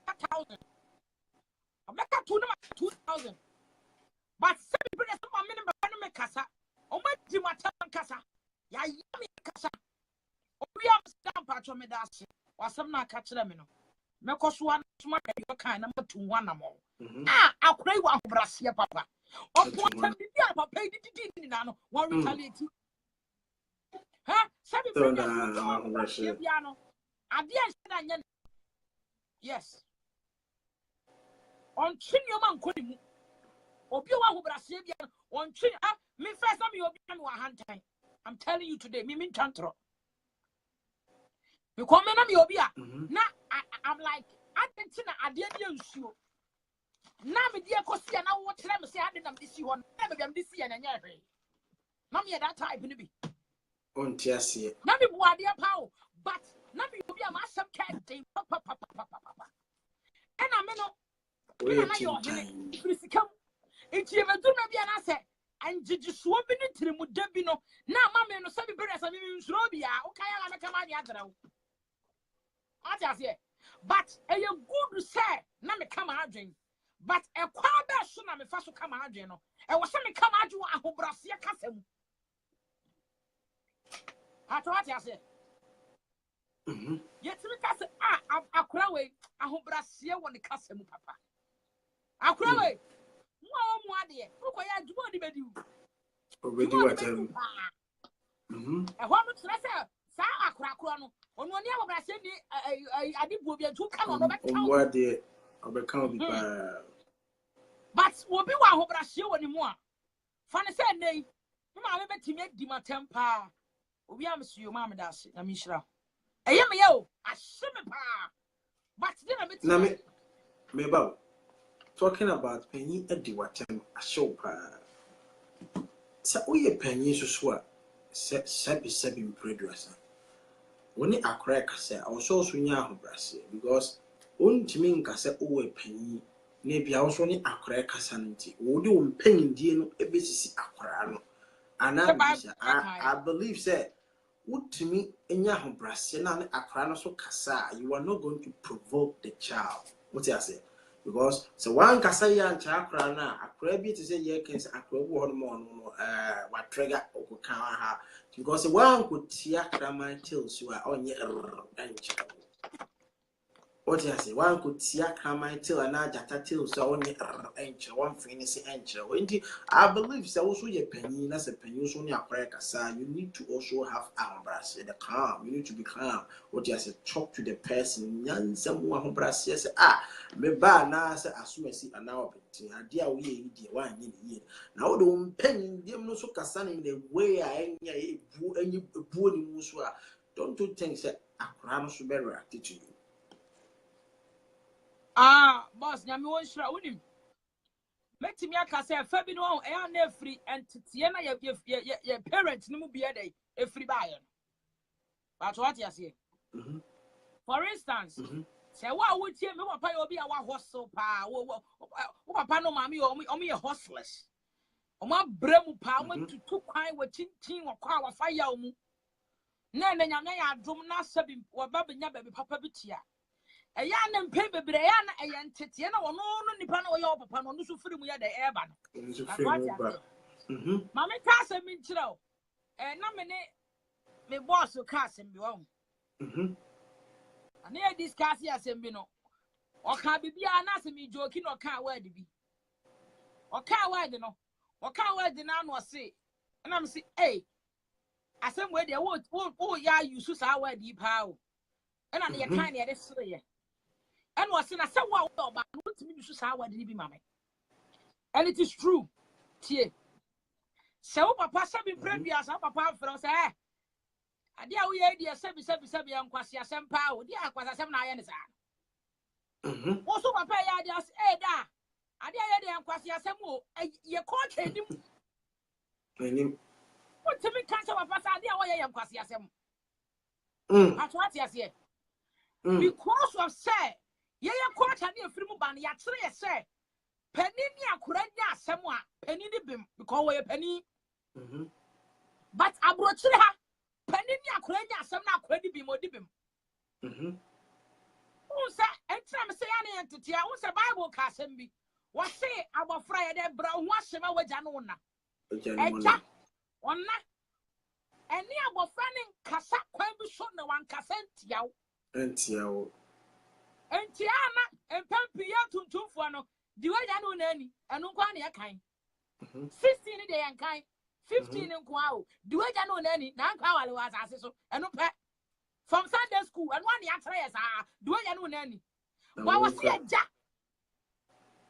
1,000. I make a 2,000. But 7 minutes of my minimum casa. Oh, my Timatan casa. Ya yummy casa. Oh, we have stamp patron me that's or some not catch them. Because one smart your kind number 2 1 more. I'll pray one Brasia papa. Or what time did you have paid it in one retaliate? Huh? 7 piano. Yes. On chin your man calling. Or you want Brasia on chin. Me first time you'll be one hand time. I'm telling you today, me mean tantro. You come in, you'll be now. I'm like, I didn't see I didn't you. Now, me dear Cosia, now what time say I didn't this you on never them this year and every. Not me at that type, maybe. On Tiasia. Not me, boy, dear Pow, but not me, be a massive cat. And I'm your come. It's you ever do not be an asset. And did you swap in it to the Mudebino? Now, Mamma, no 7 minutes, I mean, Robia, okay, I'm a command. I just say, but a good say, now me come out drink. But a quabba soon I'm a fast come out, you know. And was some come out you a Hobrasia Castle. I thought I said, yet we can say, I cry a Hobrasia when the castle, papa. I cry. No, dear, look, I do what you do. Already what a woman's letter, Sa Cracrano. On one year, I said, I did will be a 2 come on. What dear, I'll become But will be one who brush you anymore. Fanny said, nay, Mamma, let me make the temper. We are Monsieur Mamma Das, Amishra. I am yo, I shimmy pa. But then I met me about talking about penny at the watem a show so we penny so swat sabi preduasa when it a crack say I was also nya brass because on to mean cassa o penny maybe I was only a crack sanity would you penny dear a basis aquarano and I believe said would to me in your brass and aquarano so cassa you are not going to provoke the child. What I say? Because so one kasaya and chakra na a bit to say ye can say a crab one more what trigger or ha because one could see a crammy tills you are on your bench. What I say, one could see a crammy till and a jata till so on your inch, one fancy inch. I believe so also your penny as a penny on your crack you need to also have ambras in the calm. You need to be calm. What I say, talk to the person, young someone who brass yes, me ba na say asumasi anawo beti ade a wo ye die wa anye ne ye na wo do mpanyin dem no so kasa in the way a enya ebu ni mu so a don't you think say akra no so be react to you boss nyame won shira unim metimi aka say fa bi no e na free entity na your parents no mu bia dey e free ba yo but what you say for instance say what would you me papa you be a hustle pa wo papa no mami o me hustlers o ma bremu pa o to kwan wa chinchin wa kwa wa fire o mu na nyame ya adom na sabi wa baba nya baby papa bitia e ya na mpe bebre ya na e yentete na wono no nipa na o ya papa no no so firi mu ya da e ba no mami ka se mi nchira o na me boss ka se mi wo and here discuss here assembly no oka bibia na se mi joki no ka word bi oka word na no say and am say hey asem we dey wo ya use sa word yi pa o and na ye kan ye dey sere ye and was na say wo ba no timi use sa word ni bi mame and it is true tie se wo papa se bi previous papa afro say ade a wo ye die sebi ankwase asem pa o di akwase asem na aye ne sa wo so papa ya dia da ade a ye de ankwase asem o ye ko twanim what timi kan se papa sa ade a wo ye ankwase asem atwati ase because of say ye ko twa ne afiri mu ban ya kire ye say pani ni akora nya asem a pani ni bim because wo ye pani but abrochire ha pani ni akora nya asem na akora di bim odi bim unsa entra me say ya ne entity a unsa bible ka asem bi wo say abofra ye de bra ho asem a wagya no na eja onna eni abofra ne kasa kwan bi so na wan kasa ntiawo entiana empampi ya tuntumfo no di wagya no na ani enu kwa ne yakan 16 ni de yankan 15 nko awo di wagya no na ani na nka wale wa asase so enu pe from Sunday school and one ya try yes di wagya no na ani wa wasi eja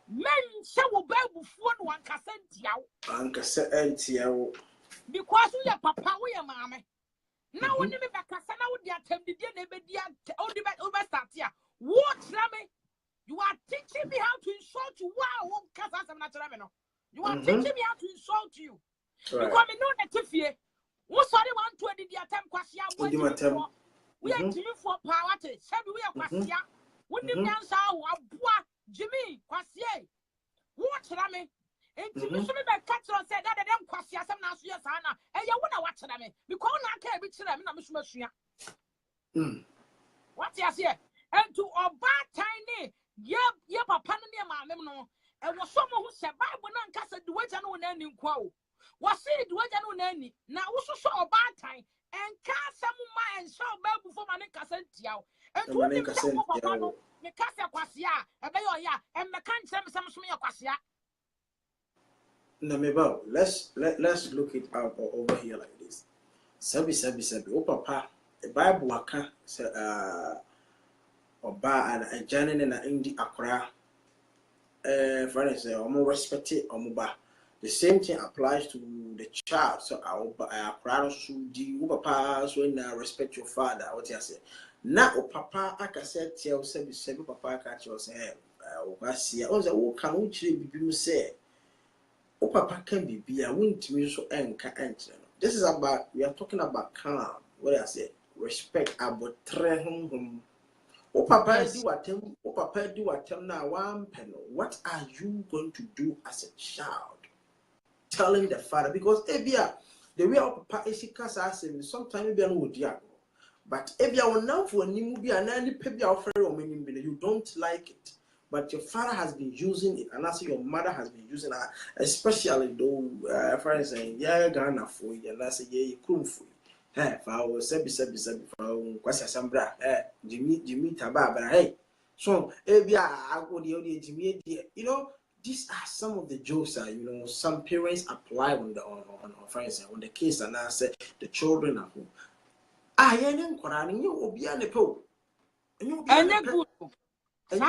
men se wo babufuo no wan kasa ntiawo because we papa we mama now when me be kasa na wo di atembidie na be di o start here what me you are teaching me how to insult you wow kasa some natural me no you are teaching me how to insult you because me know the tifie wo sorry want to di atem kwasia we are Jimmy for power to sabi we are kwasia wo nim nyansa wo aboa Jimmy kwasia what me enti me so me be catch on say that dem kwasia some na so yes ana e ye wo na what me because na aka bi kire me na me so masua what you say and to oba tiny ye papa no ne maame no e wo so mo hu se bible na nka se duwaja no na ani nkwa o wo se duwaja no na ani na wo so oba tiny en ka sam ma en so babu fo ma ne kasa ntia o en to ne kasa papa no me kasa kwasia e be yo ya en me kan kire me sam so me kwasia. No, let's look it out over here like this. Sabi. Oh, papa, the Bible waka say oba and a janin na indi akra for instance, more respect it the same thing applies to the child. So our parents should do papa so now respect your father. What you say? Now papa I can say tell say papa catch you say I was a can we be say oh papa can be I won't me so enka enter. This is about we are talking about calm. What I say respect about home. Oh papa do what now one penny. What are you going to do as a child? Telling the father because Ebia the way our papa is sometimes maybe I know diago. But Ebia will now for any movie and any baby or you don't like it. But your father has been using it, and also your mother has been using it, especially though for instance, yeah, Ghana for you, and I say, yeah, you come for you. Hey, for our sebi for Kwasa Sambra, Jimmy Taba, but hey, so Ebia, I go the Jimmy, you know. These are some of the jokes that some parents apply on for instance on the kids and I say the children at home. Ah, yeah, then Koran, you will be on the po. And you'll be on the good. It's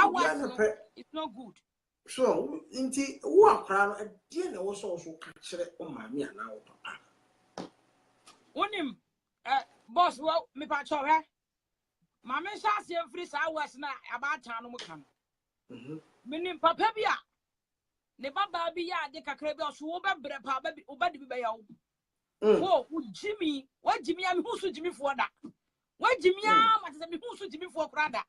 not good. So, indeed, who are crown a dinner was also captured on my mere now, papa. Him, boss, well, me patch of her. Mamma shall see every hours now about town. Meaning, papa, ne baba bi ya de kakra bi so wo bebre pa ba bi obadi bi ya wo Jimmy am hu so Jimmy for da wo Jimmy am ate me hu so Jimmy for krada.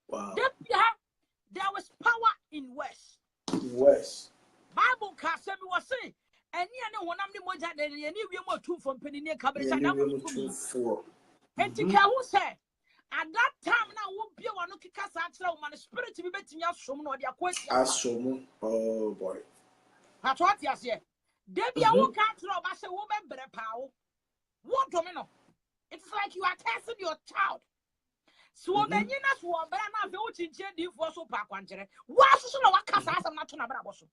Wow, there was power in West Bible ka say me was say eni ane wonam ne moja de ne wi mo tu from penini ka be say na mo tu for enti ka hu say at that time now won't be one to cast out man spirit to be betting your sum or their question. Oh boy. That's what you say. Debbie, I won't catch up. I say, woman, better power. What domino? It's like you are testing your child. So then you know what, but I'm not going to change you for so park one. What's so what cast as I'm not to Nabraboso?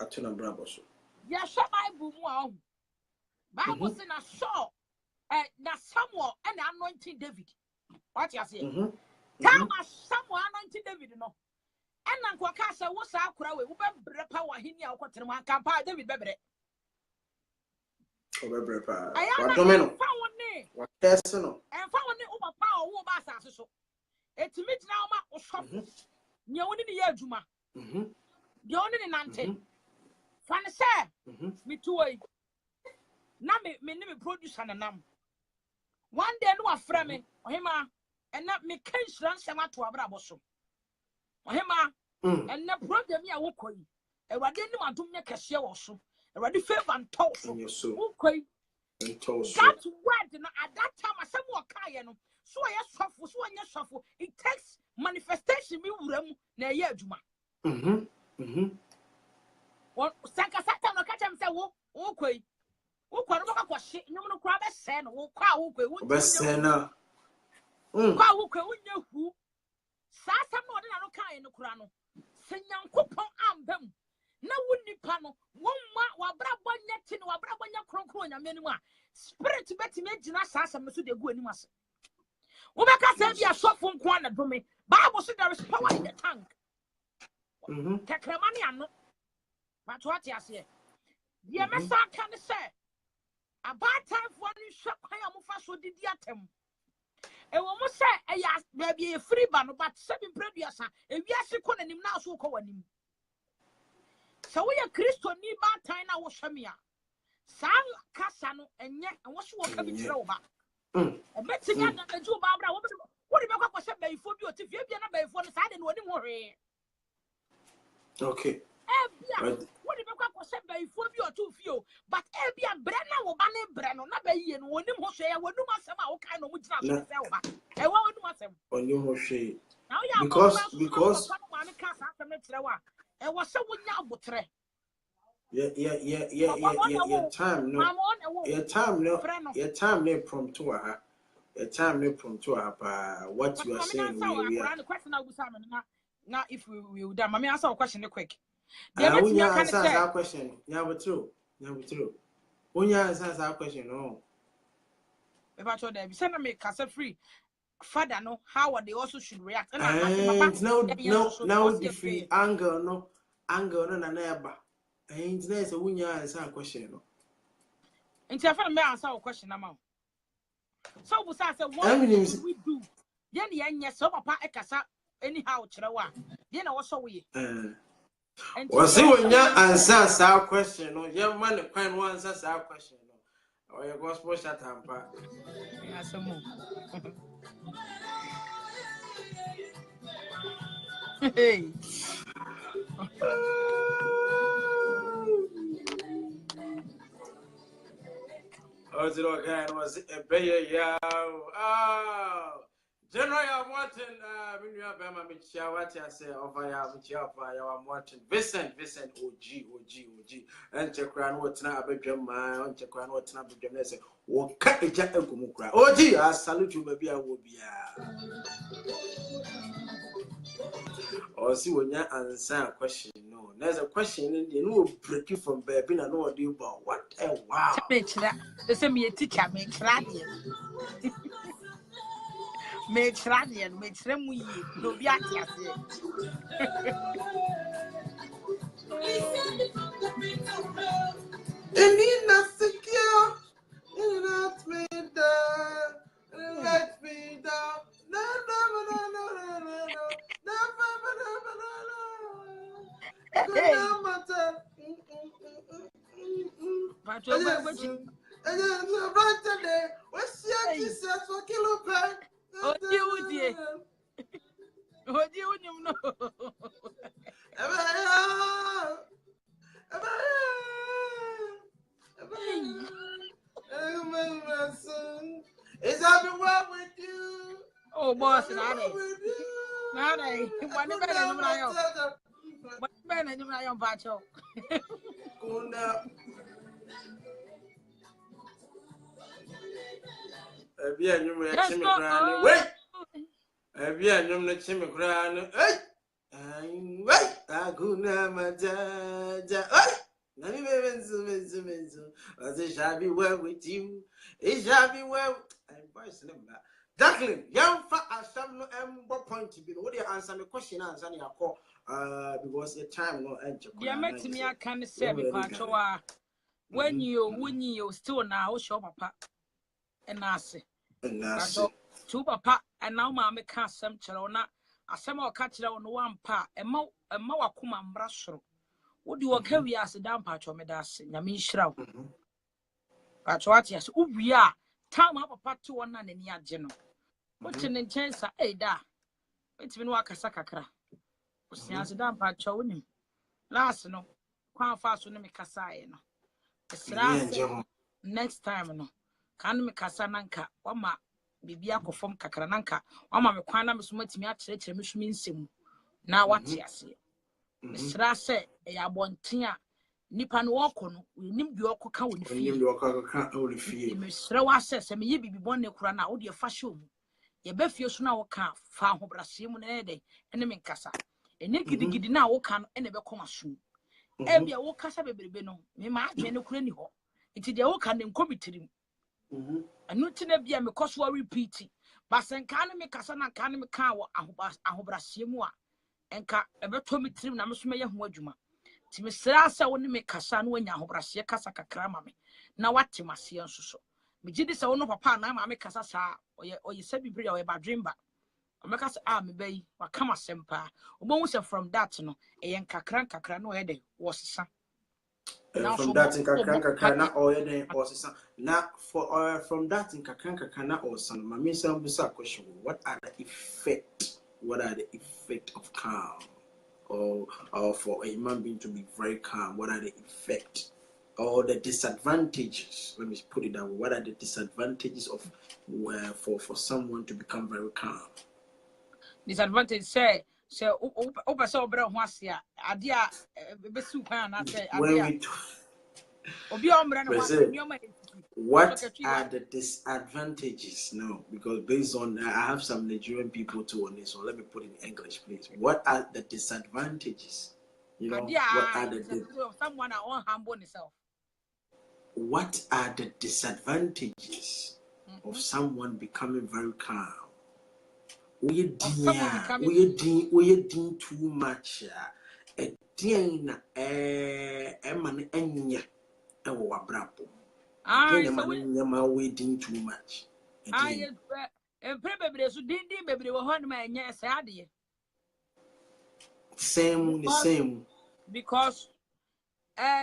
Atuna Braboso. Yes, my boom. Bible said I saw that Samuel and anointing David. What you say? Time as Samuel anointing David, no. And Uncle Casa was our crowd, who better power in your quarter one campaign, David Bebre. I am found name. What personal? And found name over power, who bas so. It's me now, or something. You only the year, Juma. The only in Nante. Fan say, me too. Now me name produce and a name. One day, no, a frame, or him, and not me can't run some to a braboso. Or him, and not problem me a walk. And I didn't want to make a share or so. And I did favor and toast. Okay. That's what at that time I said more Kayano. So I suffer, so I suffer. It takes manifestation me room near Yajuma. Well, Sanka Satan or catch him say, okay. Who can't look at shit, no one crab a sen, or cow, who Sasa more than a car in the crano. Senyan coupon arm them. No wooden panel, one while Brabon netting or Brabonia Croncron and Menua. Spirit to bet him in Sasa Masu de Guanimas. Ubaka said, "Be a shop from Quana to me." Bible said there is power in the tongue. Takramaniano. But what you say? The Messa can say. A bad time for you shop Hayamufa so did yatem. And one must say, yes, there be a free ban, but 7 previous, and yes, you couldn't him now so call him. So we are Christo need bad time now was Shamia. Sam Cassano and yet, and what's what coming over? And Betsy and the Joe Barbara, what about what said by for you if you're not for the side and one more? Okay. What about what said by for you or 2 few? But Ebia Brenna will ban Brenna, not by you and one more say, I will do myself all kind of which not sell. I won't do myself. On your shade. Now, yeah, because and was so now, but your time no prompt to her. Your time no prompt to her. What you are saying, the question I was now if we will done. Mammy, answer a question quick. I will answer that question. Never true. When you answer that question, no. If I told them, send me cassette free. father no how they also should react. And now defeat anger no na neighbor. And there's a winner answer question. No. And I found me answer a question now. So we say what should we do? Then the yes, so papa ekasa anyhow chirawa. Then also we. Was it when you answer our question? No, young man, the kind one answers our question. No, or your gospel shut up. Yeah, some more. Hey. Oh, it okay? Was a bay? Yeah. Oh, General, I'm watching. When you have Bama Michia, what I say, of I have Michia, I'm watching Vincent, OG, and Chakran, what's not a bedroom, my own Chakran, what's not a bedroom. I say, what cut a jack and Kumukra. OG, I salute you, maybe I will be. Or see when you answer a question. No, there's a question in the new break you from baby. I know what you about. What a wow. They send me a teacher, make radiant. Make radiant, make them we no be at yes. And in not secure, and not me down, let me down. No. But what you right today, what's your Jesus for kilo pen? oh, dear. Oh, dear, you know. Is that well with you? Oh, boss, not it. Not it. What the better than I am, Pacho. Yes, wait. Ebia nyum na chime kra no wait aguna majaja na mi benzu as shall be well with you it shall be well and voice number Jacqueline young fa asam no embo point bi no what you answer me question answer na call because the time no enche ko ya metimi aka ne se me pacho wa when you still now show papa and ase two papa and now ma me ka asem kire na asem o ka kire no wampa emma wakoma mbra soro wodi wo ka wi ase dan pacho me da ase nyame nhira wo pacho ati ase uwi a time papa to wona nani age no wote ne nkyɛnsa da wetimi no akasa kakra osiase dan pacho wonim last no kwan fa so ne me kasa ye no esra next time no kan me kasa nanka wama bibia kofom kakra nanka wama me kwan na me so matimi akyerɛkyerɛ me sumi nsɛm na wate ase esra se ya bonten a nipa no wɔkɔ no nim bi wɔkɔ ka woni fie me sra wa se me ye bibi bonne kura na wo de fa hye omu ye ba fie so na wo ka fa ahobrase mu na de ene me nkasa ene gidigidi na wo ka no ene be kɔma so ebia wo kasa bebrebe no me ma adwe ne kura ni hɔ nti de wo ka ne nkomitirim anu tina bia me koso repeat basenka ne me kasa na ka ne me ka wo ahobrase mu a enka ebeto mitirim na me so meye ho adwuma ti me sra asa wo ne me kasa no wanya ahobrase kasa kakra ma me na wate mase nso so me gidi se wo no papa na ma me kasa sa oye se bibiri a oye badwemba omeka se me bayi wakama sempa obo se from that no eyen kakra no ye de wo sesa from that in kakana or ye or sesa na for from that in kakana or son ma me say question what are the effect of calm or for a human being to be very calm? What are the effects or the disadvantages? Let me put it down. What are the disadvantages of for someone to become very calm? Disadvantage say person obra ho ase a ade a besu kwan na say ade a obi omra ne ho ase nyoma. What are the disadvantages? No, because based on I have some Nigerian people too on this, so let me put it in English, please. What are the disadvantages? You know, what are the someone on humble himself? What are the disadvantages of someone becoming very calm? we did too much. A dina man enya our brabo. Again, a man waiting too much. I probably so didn't baby will hunt my yes, idea. Same. Because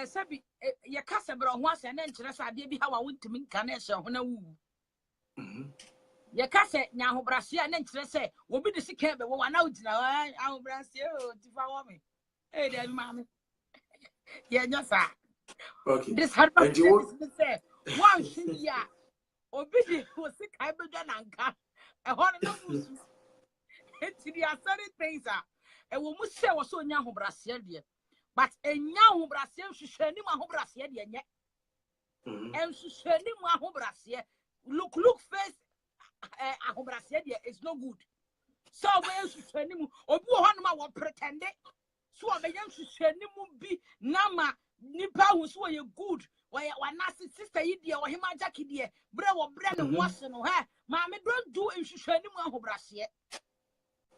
Sabi, your customer once and then just I did how I went to meet Canesha when I woo. Your cousin now, Brasia, and then say, will be the sick but one out now. I'll Brasia to follow me. Hey, there, mammy. Yeah, yes, sir. Okay. This had not say, one, yeah. Obidi was sick, I began anchor. I want to know. It's the certain things are. And we must say, was so young, Brasia, dear. But a young Brasia, she showed him a home Brasia, yet. And she showed him a home Brasia. Look first. A home Brasia, it's no good. So when she showed him, or one will pretend it. So I began to show him be Nama Nipa was so good. Why one nasty sister, idiot, or him a jacket, dear. Bread or bread and washing her. Mammy, don't do if she showed him a home Brasia.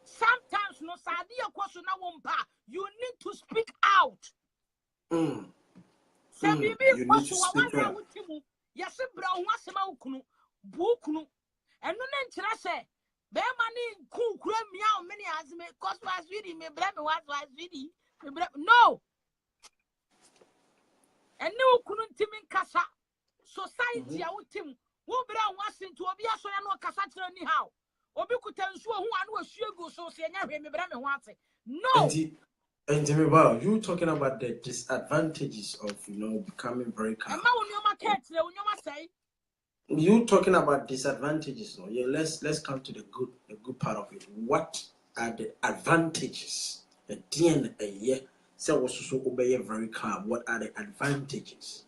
Sometimes no sadia question na wompa. You need to speak out. Say bibi question wa wa wutimu. Yes bra ho asema okunu. Bukunu. Eno na nkyira say be mani kunkura mia o many azme cause was reading me bra me was reading. No. Eno okunu ntimi nkasa. Society a wutimu. Wo bra ho asentu obi aso ya no kasa kire ni how. Obi kutansu ho anu asuego so se nya hwe me bra me ho ate. No. And you talking about the disadvantages of becoming very calm. You talking about disadvantages, no? Yeah, let's come to the good part of it. What are the advantages? The DNA, say was so obey very calm. What are the advantages?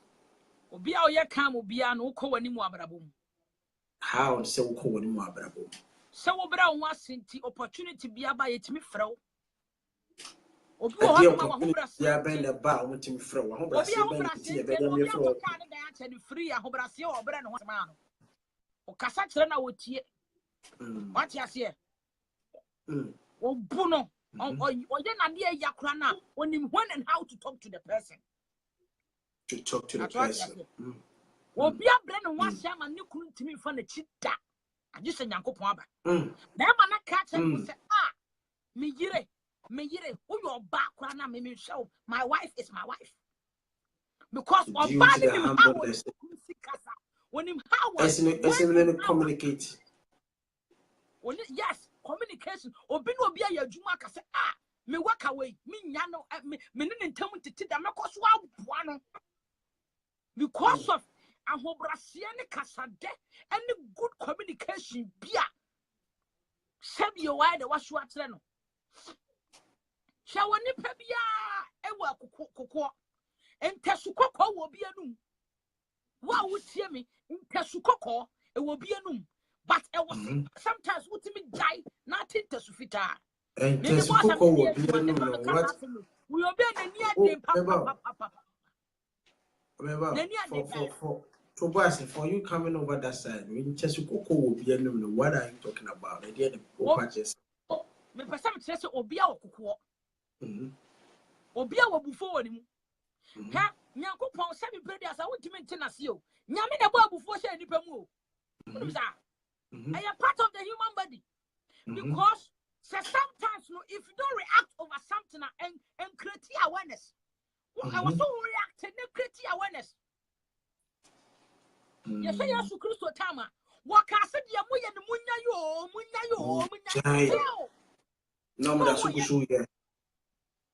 Obi a ye calm obi a no ko wani mu abrabom. How say wo ko wani mu abrabom? Se wo bra wo asenti opportunity bia ba yetimi frɛ wo. Obi wo ho ma wo bra se ya ben le ba wo timi frɛ wo. Ho bra se ben ti e be dem ye frɛ wo. Obi a ne dan akyɛ ne free a ho bra se wo bra ne ho ma no. O kasa kyerɛ na wo tie. What you say? O bu no. O ye na de yakura na onim when and how to talk to the person. To talk to the person. Obi a bra ne ho ahyɛ ma ne kunu ntimi fa na chida. I just say Yankopon aba. Na ma na ka kyerɛ mo say me yire who your back na me show my wife is my wife. Because of bad when him how communicate. Yes, communication. Obi no obi a yadwuma ka say me work away me nya no me ne ntam tete da mekoso aboa no because of ahobrasie ne kasade any good communication bia sabi you why the washo atere no shawo nipa bia ewa kokko entesu kokko wo bia num wa wotie me entesu kokko e wo bia num but e was sometimes wutimi die na entesu fita entesu kokko wo bia num what we obi na ni ade papa So, boys, for you coming over that side, when Chesu Coco will be what are you talking about? The idea of purchase. Me person say Obia Okuko. Obia will before him. Ha, Nyankopon say me pray as I want to maintain as you. Nyame na bo before say ni pemu. I am part of the human body. Because sometimes no, if you don't react over something and create awareness. I was so reacting and create awareness. Yes, I am Christo Tama. What can I say? Munya no, that's so good.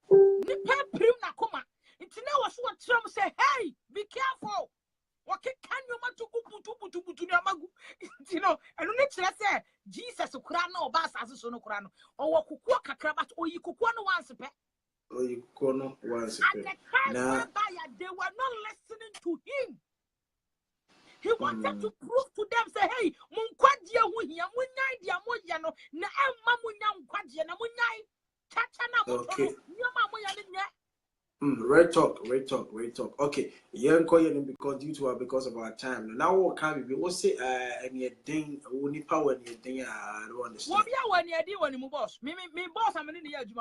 Nipa prim na koma. It's now was what Trump say, hey, be careful. What can you want to magu? You know, I don't need to say Jesus Kurano or Bass as a son of Kurano or Kukuaka Krabat or you Kukuano once a pet. Oh, you corner once a pet. They were not listening to him. He wanted to prove to them, say, hey, Munkwadia Wunya, Munyai, Diamoyano, Naam Munyam Quadia, Munyai, Tachana, Yama. Red talk. Okay, yeah, calling because due to because of our time. Now what can we what say any thing only power any thing I don't understand. What be when you do when you boss? Me boss I'm in the edge of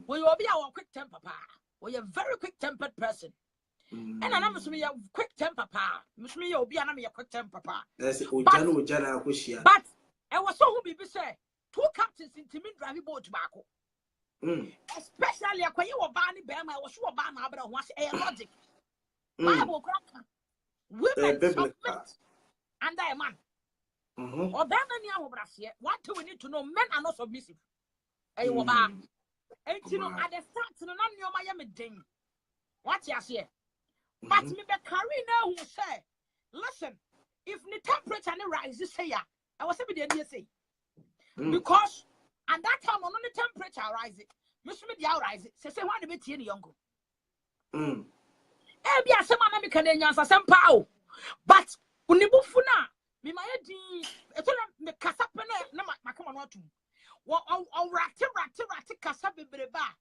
Well, you will be our quick temper pa. Well, you're a very quick tempered person. And I'm assuming you're quick temper pa. Muslim you'll be an quick temper pa. That's it. But I was so who be say 2 captains in Timid driving boat tobacco. Especially when you were banning Bama, I was sure Bama, but I was a logic. Bible cracker. Women submit under a man. Or Bama near Brasia. What do we need to know? Men are not submissive. A woba. And you know, at the start, no, no, Miami ding. What you say? But me be carry now who say, listen, if the temperature rises, say ya, I was saying the idea say. Because at that time, when the temperature rises, Mr. Media rises, say, why the bit any younger? Maybe I say, my can answer some power. But when you move for now, me my head, me casapene, no, my come on, what? On rat, casabe breba.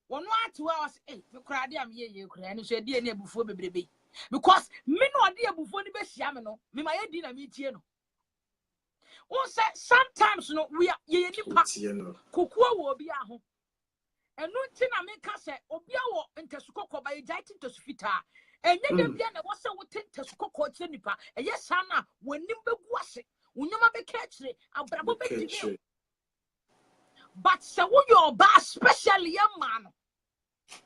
1 or 2 hours, the crowd, I'm here, you can say, dear, before baby. Because me no idea before the best yamano, me my dinner meet you. Sometimes no, we are ye Kukua will be a home. And no thing I make us say, Obia and Tesco by Jiting to Sfita. And then was so think Tesco Nipa. And yes, Sana, when Nimba was it, when you may catch it, I'll catch it. But so your bar, especially young man.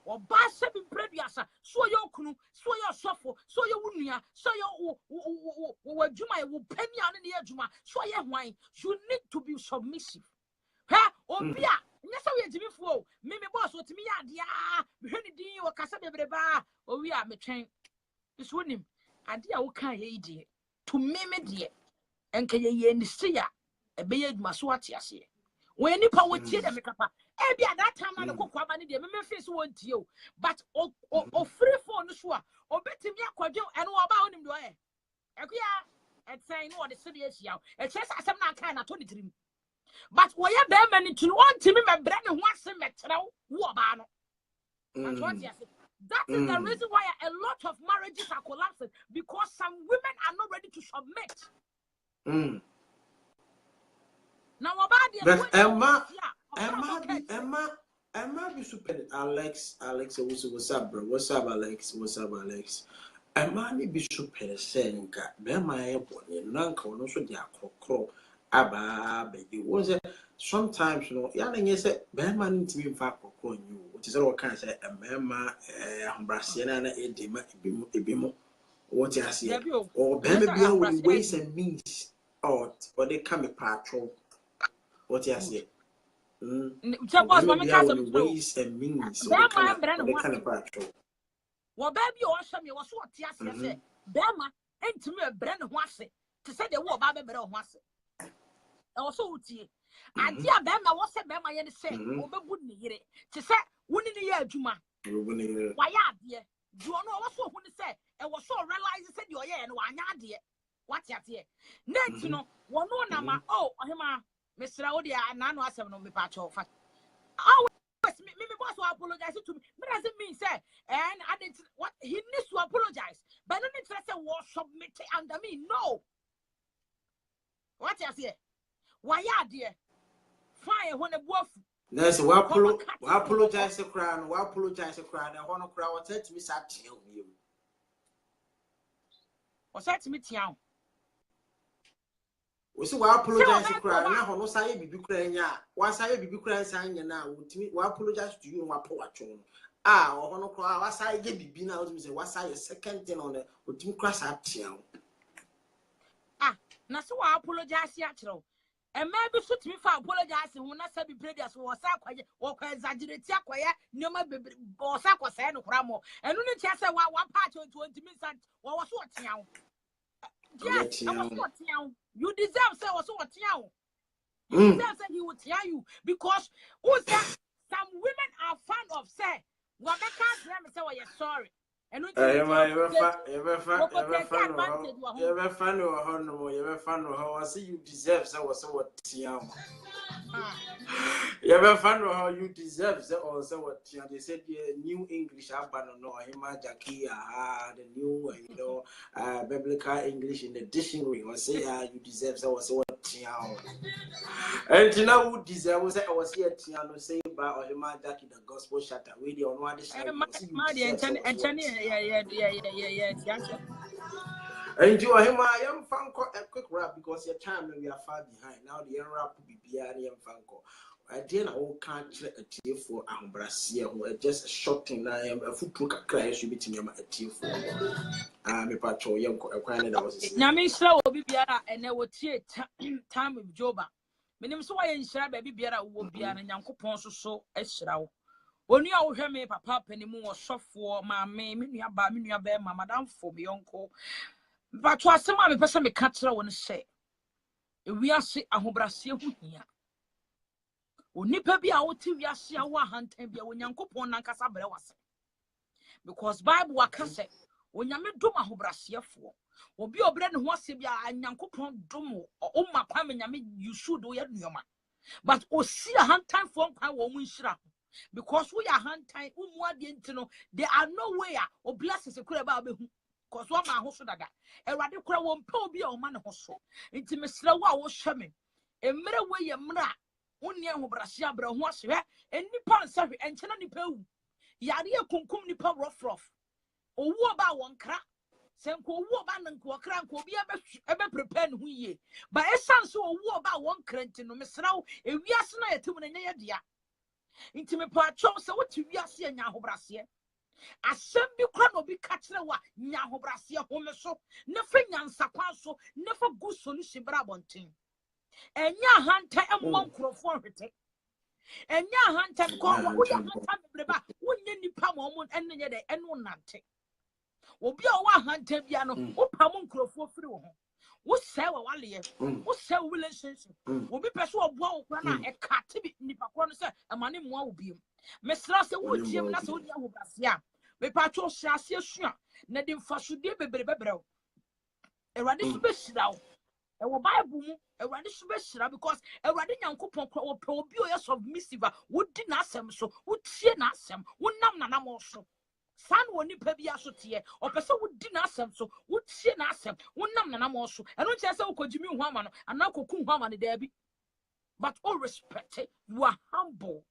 Or bar 7 previous, so your canoe, so your shuffle, so your unia, so your Juma will penny on the Juma, so your wine. You need to be submissive. Ha, or Pia, yes, I will to before. Maybe boss, what me, dear, Henry D. or Casabe Breba, or we are me train. This one him, and dear, what can ye dear? To me, dear, and can ye in the sea, a beard maswatias here. When you power cheer them, maybe at that time, I don't go money, the face won't you. But oh, free for the sure, or bet him your and what about him? Do I? And saying what the city is now. It says I am not kind of 23. But why are there many to want to me, my brand and once a metro? That's what you say. That is the reason why a lot of marriages are collapsing because some women are not ready to submit. Now about the Emma be super Alex, what's up, bro? What's up, Alex? Emma be super saying, bear my airport, and uncle, no, so they are crow. Abba, baby, was it sometimes, you know, young and said, bear man to be fat for you, which is all kinds of a memma, Brasiana, a demo, what I see, or baby, ways and means, or they come a patrol. What you say? Ways and means. What kind of patrol? Well, baby, or some you was what you say. Bama, ain't to me a brand of once to say the war Baba better once. Also, I dear Bama was a Bama and say, over wouldn't hear it. To say, wouldn't hear Juma. Why, dear? Do you know what so when say? And was so realized said your yeah and why not, dear? What you say? Next, you know, one number, oh, him. Mr. Odia, and I know I said no me patch off. Oh, me boss will apologize to me. But doesn't mean say, and I didn't what he needs to apologize. But no interest was submitted under me. No. What you say? Why dear? Fine when a wolf. Yes, we apologize to crown, and one of crowd said to me, sat you. Or said to me, Tiao. We say we apologize to cry. Now, no say be crying. Once I be crying, saying now, we apologize to you. What poor chon? Or no cry. What say get be now? We say what say second thing on the team crash up here. Now so I apologize here, children. And maybe shoot me for apologizing when I said be previous was or exaggerate quiet. No, my baby or sack was saying no cramo. And only chance one part of 20 minutes. What was what now? Yes, I was what now. You deserve say was what now. You deserve say he would tell you because who said some women are fond of say what they can't hear me say, oh, you're sorry. And you fan I see you deserve so how you deserve also what they said new English the new biblical English in the dictionary or say you deserve so what and you know who deserves I was here to say about Jackie the gospel shatter radio on one and you are him. I am Fanko a quick rap because your time we are far behind. Now the rap will be behind Fanko. I didn't can't check a tier for Ambrasia who are just a short thing. I am a foot look cry should be to a tier for I'm a patrol young acquired. I was Namisha will be biara and they will take time with Joba. Menim so I share baby biara will be an Yankopon so a shroud. When you all hear me, papa, penny more soft for my main, Minia bear, my madam for me uncle. But was some other person me catch her when say. We are sick, I hope I see you here. Nipa be out to Yasia hunt and be when Yankopon and Casabra was. Because Bible was when you met Duma Hobrasia for. Will be a bread and was and Yankopon Domo or my family, you should do your man. But o see a hand time for a woman shrap. Because we are hand time, there are no way or blessings a crab about because one man who should have got a radical won't be a man hustle. Intimacy was shamming. A mirror way a mra, one year who Brasia bro was here, and Nippon Savvy and Chenani Pew. Yaria cum Nippon rough. Or what about one crack? Senko woman and Quakran will be ever prepared who ye. But a son so war about one crentin, no Miss Row, if we are snare to an idea. Intimate part chose so what you are seeing Yaho Brasia. A sembi crano be catching a wa Yaho Brasia home so, nothing and Sapaso, never good solution brabonting. And ya hand time and monk for it. And ya hand time call what you hand time, wouldn't any palm and the end one nante. Obi a wa hante bia no wo pam nkrofo firi wo ho wo sɛ wa wale wo sɛ wo relationship obi pɛ so obo wo kra na e ka te bi nipa kro no sɛ amane mo wo biem mesra sɛ wo tiem na sɛ wo dia ho brase a me pa cho hye ase asua na de mfasode bebre wo Ewrade so be hyira wo e wo Bible mu Ewrade so be hyira because Ewrade Nyankopɔn kro wo pɛ obi o yɛ submissive wo di na asɛm so wo tie na asɛm wo nam na nam so San woni pebia so tie o pese wo di na asem so wo tie na asem wo nam na mo so eno che se wo kojimi hu ama no ana koku hu ama ne da bi but all respect you are humble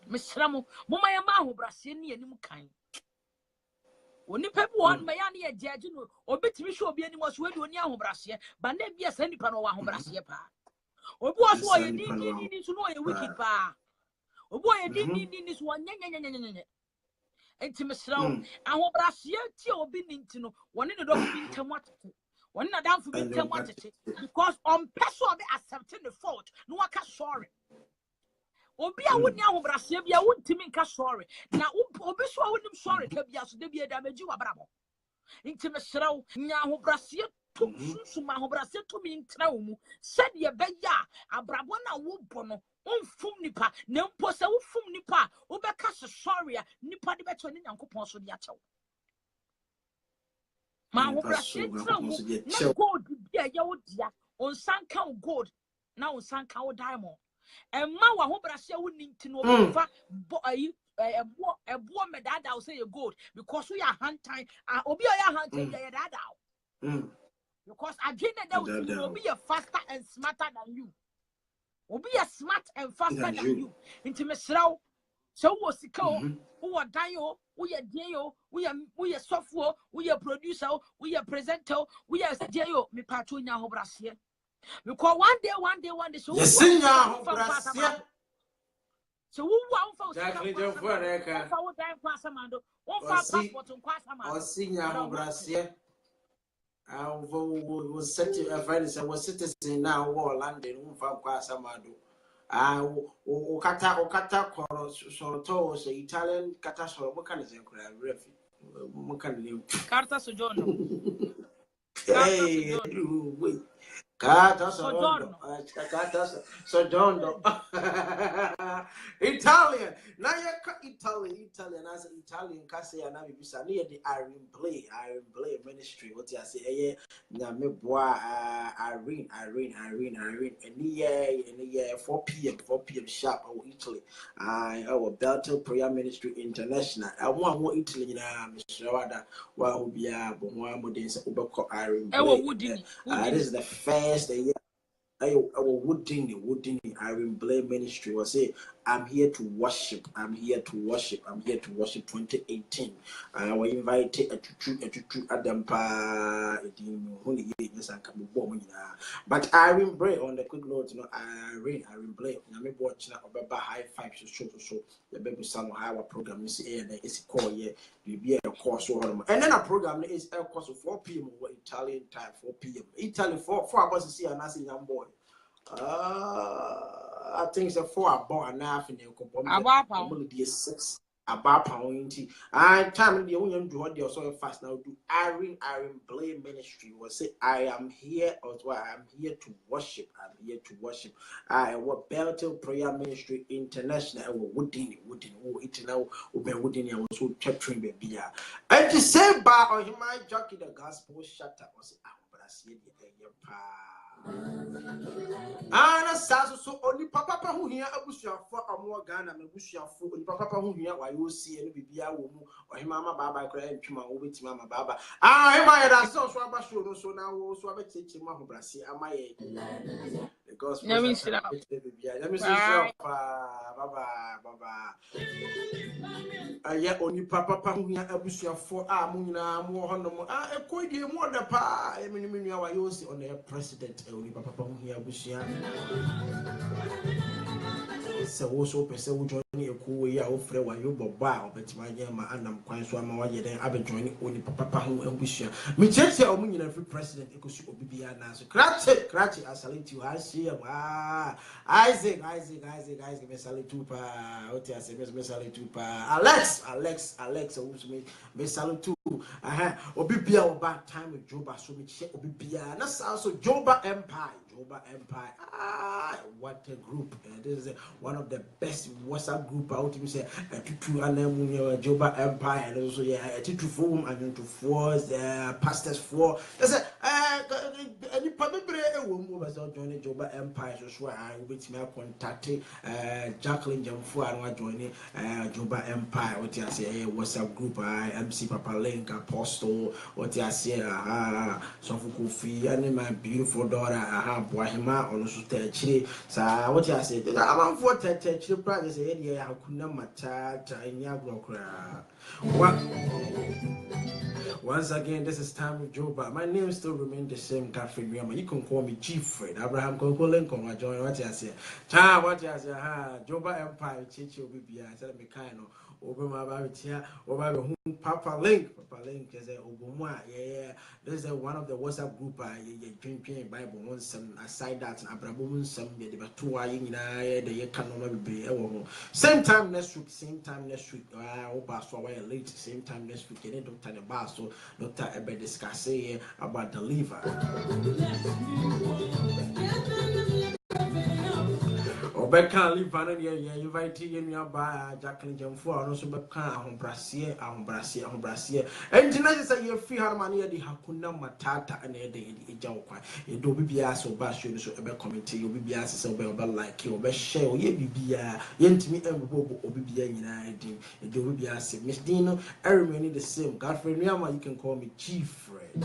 misramo mo ma ya ma ho brase ni anim kan oni pebu on ma ya na ye judge no obetimi hwe obi anim so we di oni aho brase ba na bia sa nipa no wa ho brase pa obi wo so ye di so no ye wicked pa obi wo ye di so nya Intimisrow, and what Brasia obi nintino, one in the dog being tamatity, one in a damn for being tamatity, because on person be accepting the fault, no one can sorry. Obi a wouldn't know Brasia be a would timing sorry. Now, Obi so I wouldn't sorry, Cabias, there be a damage you a bravo. Intimisrow, Naho Brasia took Sumaho Brasia to me in Traumu, said ye beya, a brabona wood fum nipa na mpo se wo fum nipa wo be ka sorry nipa de beto ni Nyankopon so de achew ma wo brase tra wo gold bia ye wo dia on sanka wo gold na on sanka wo diamond emma wa ho brase wo ninti no ofa ebo medada wo say ye gold because we are hand time obi o ya hand time ye dada because agenda that will be faster and smarter than you. Obi a smart and faster than you. Intimesrao. So was the call. Who are dio, we are dio, we are software, we are producer, we are presenter, we are dio, me patunya hobrasia. Because one day, so yes, so who won't for exactly the for time passamando, one for passport and passamando, or senior hobrasia. I was setting a friend and was citizen now, war landing, who found Quasamado. Okata Soroto, Italian Catasol, mechanism, Carta Sojourno. Hey, Cata Sojourn. Sojourno. Cata Sojourno. Italian. Now you're Italian as Italian Cassia and I bisa near the Iron Play ministry. What you say? Na me boa Irene, and yeah, 4 p.m. sharp our Italy. Our Beltel Prayer Ministry International. I want more Italy na Mr. Wada wa ubia bo mo amodin se ubeko Iron Play. This is the first year. I wooden Iron Blade Ministry was say, I'm here to worship. 2018. I was invited to Adampa. But Iron Blade on the quick note, Iron Blade. I'm watching about high five so. The baby son our program is here and it's called here. You be a course and then a program is a course of 4 p.m. Italian time 4 p.m. Italy 4 hours to see a nice young boy. I think it's 4 about an half in the component. 6 about pound. I time the only do what they so fast now do Iron Blade Ministry was say I am here as well. I am here to worship. I work Beltel Prayer Ministry International. I will wooden it now. Wooden I was so capturing baby. And to say by on him my jockey the gospel shut up was but I see the Ana saso so oni papa who here abusuafo amwo Ghana me busuafo oni papa who here why you see any bibia wo mu ohimama baba kra ntwuma wo betima ma baba hima ya da so aba show no so na wo so abecheche mu ahobrase amaye because let me see baba aya oni papa who here abusuafo mu nyina mu ho no ekodi mu da pa eminu why you see on the president oni papa who here abusuafo so also pese wo join e ku we ya ofre wa yo boba obetima nya ma anam kwan so ama wa ye den abe join oni papa ho ambusua me cheche o munyina free president ekosu obibia na so krache I salute you I see Isaac me salute you pa oti ase me salute you pa Alex me salute you obibia oba time with Joba so me che obibia na so Joba Empire what a group. This is one of the best WhatsApp group out to say tutu anamu Joba Empire and also tutu form and to force pastors for say any pabebre ewo mu ba so join Joba Empire so I will be me contact Jacqueline Jamfo and join Joba Empire what you say WhatsApp group MC Papa Link Apostle what you say so Kofi and my beautiful daughter Wahima on Sutachri. So, what you say? I'm for Tatachri practice. Yeah, I could not matata in Yagrokra. Once again, this is time with Joba. My name still remains the same, Catherine. You can call me Chief Fred. Abraham Concolen, come join what you say. What you say? Joba Empire, Chichi, Obi, I said, Mekano. Over my baby over Papa Link is a Obama. Yeah, this is one of the WhatsApp group. Drinking Bible on some aside that Abraham some the two in the economic be same time next week. Over so late, same time next week. Any Dr. the bar, so Dr. Ebe discuss about the liver. Obeka live and you invite you by Jacqueline Jamfo and also Beka Brasier. And tonight is a year free harmony the Hakuna Matata and the Jawka. You do be as so bash you so about committee, you be as so about like you, be share, ye be yentimi and Bobo Obibia United. You do be as Miss Dino, I remain the same. Godfrey Miama, you can call me Chief Fred.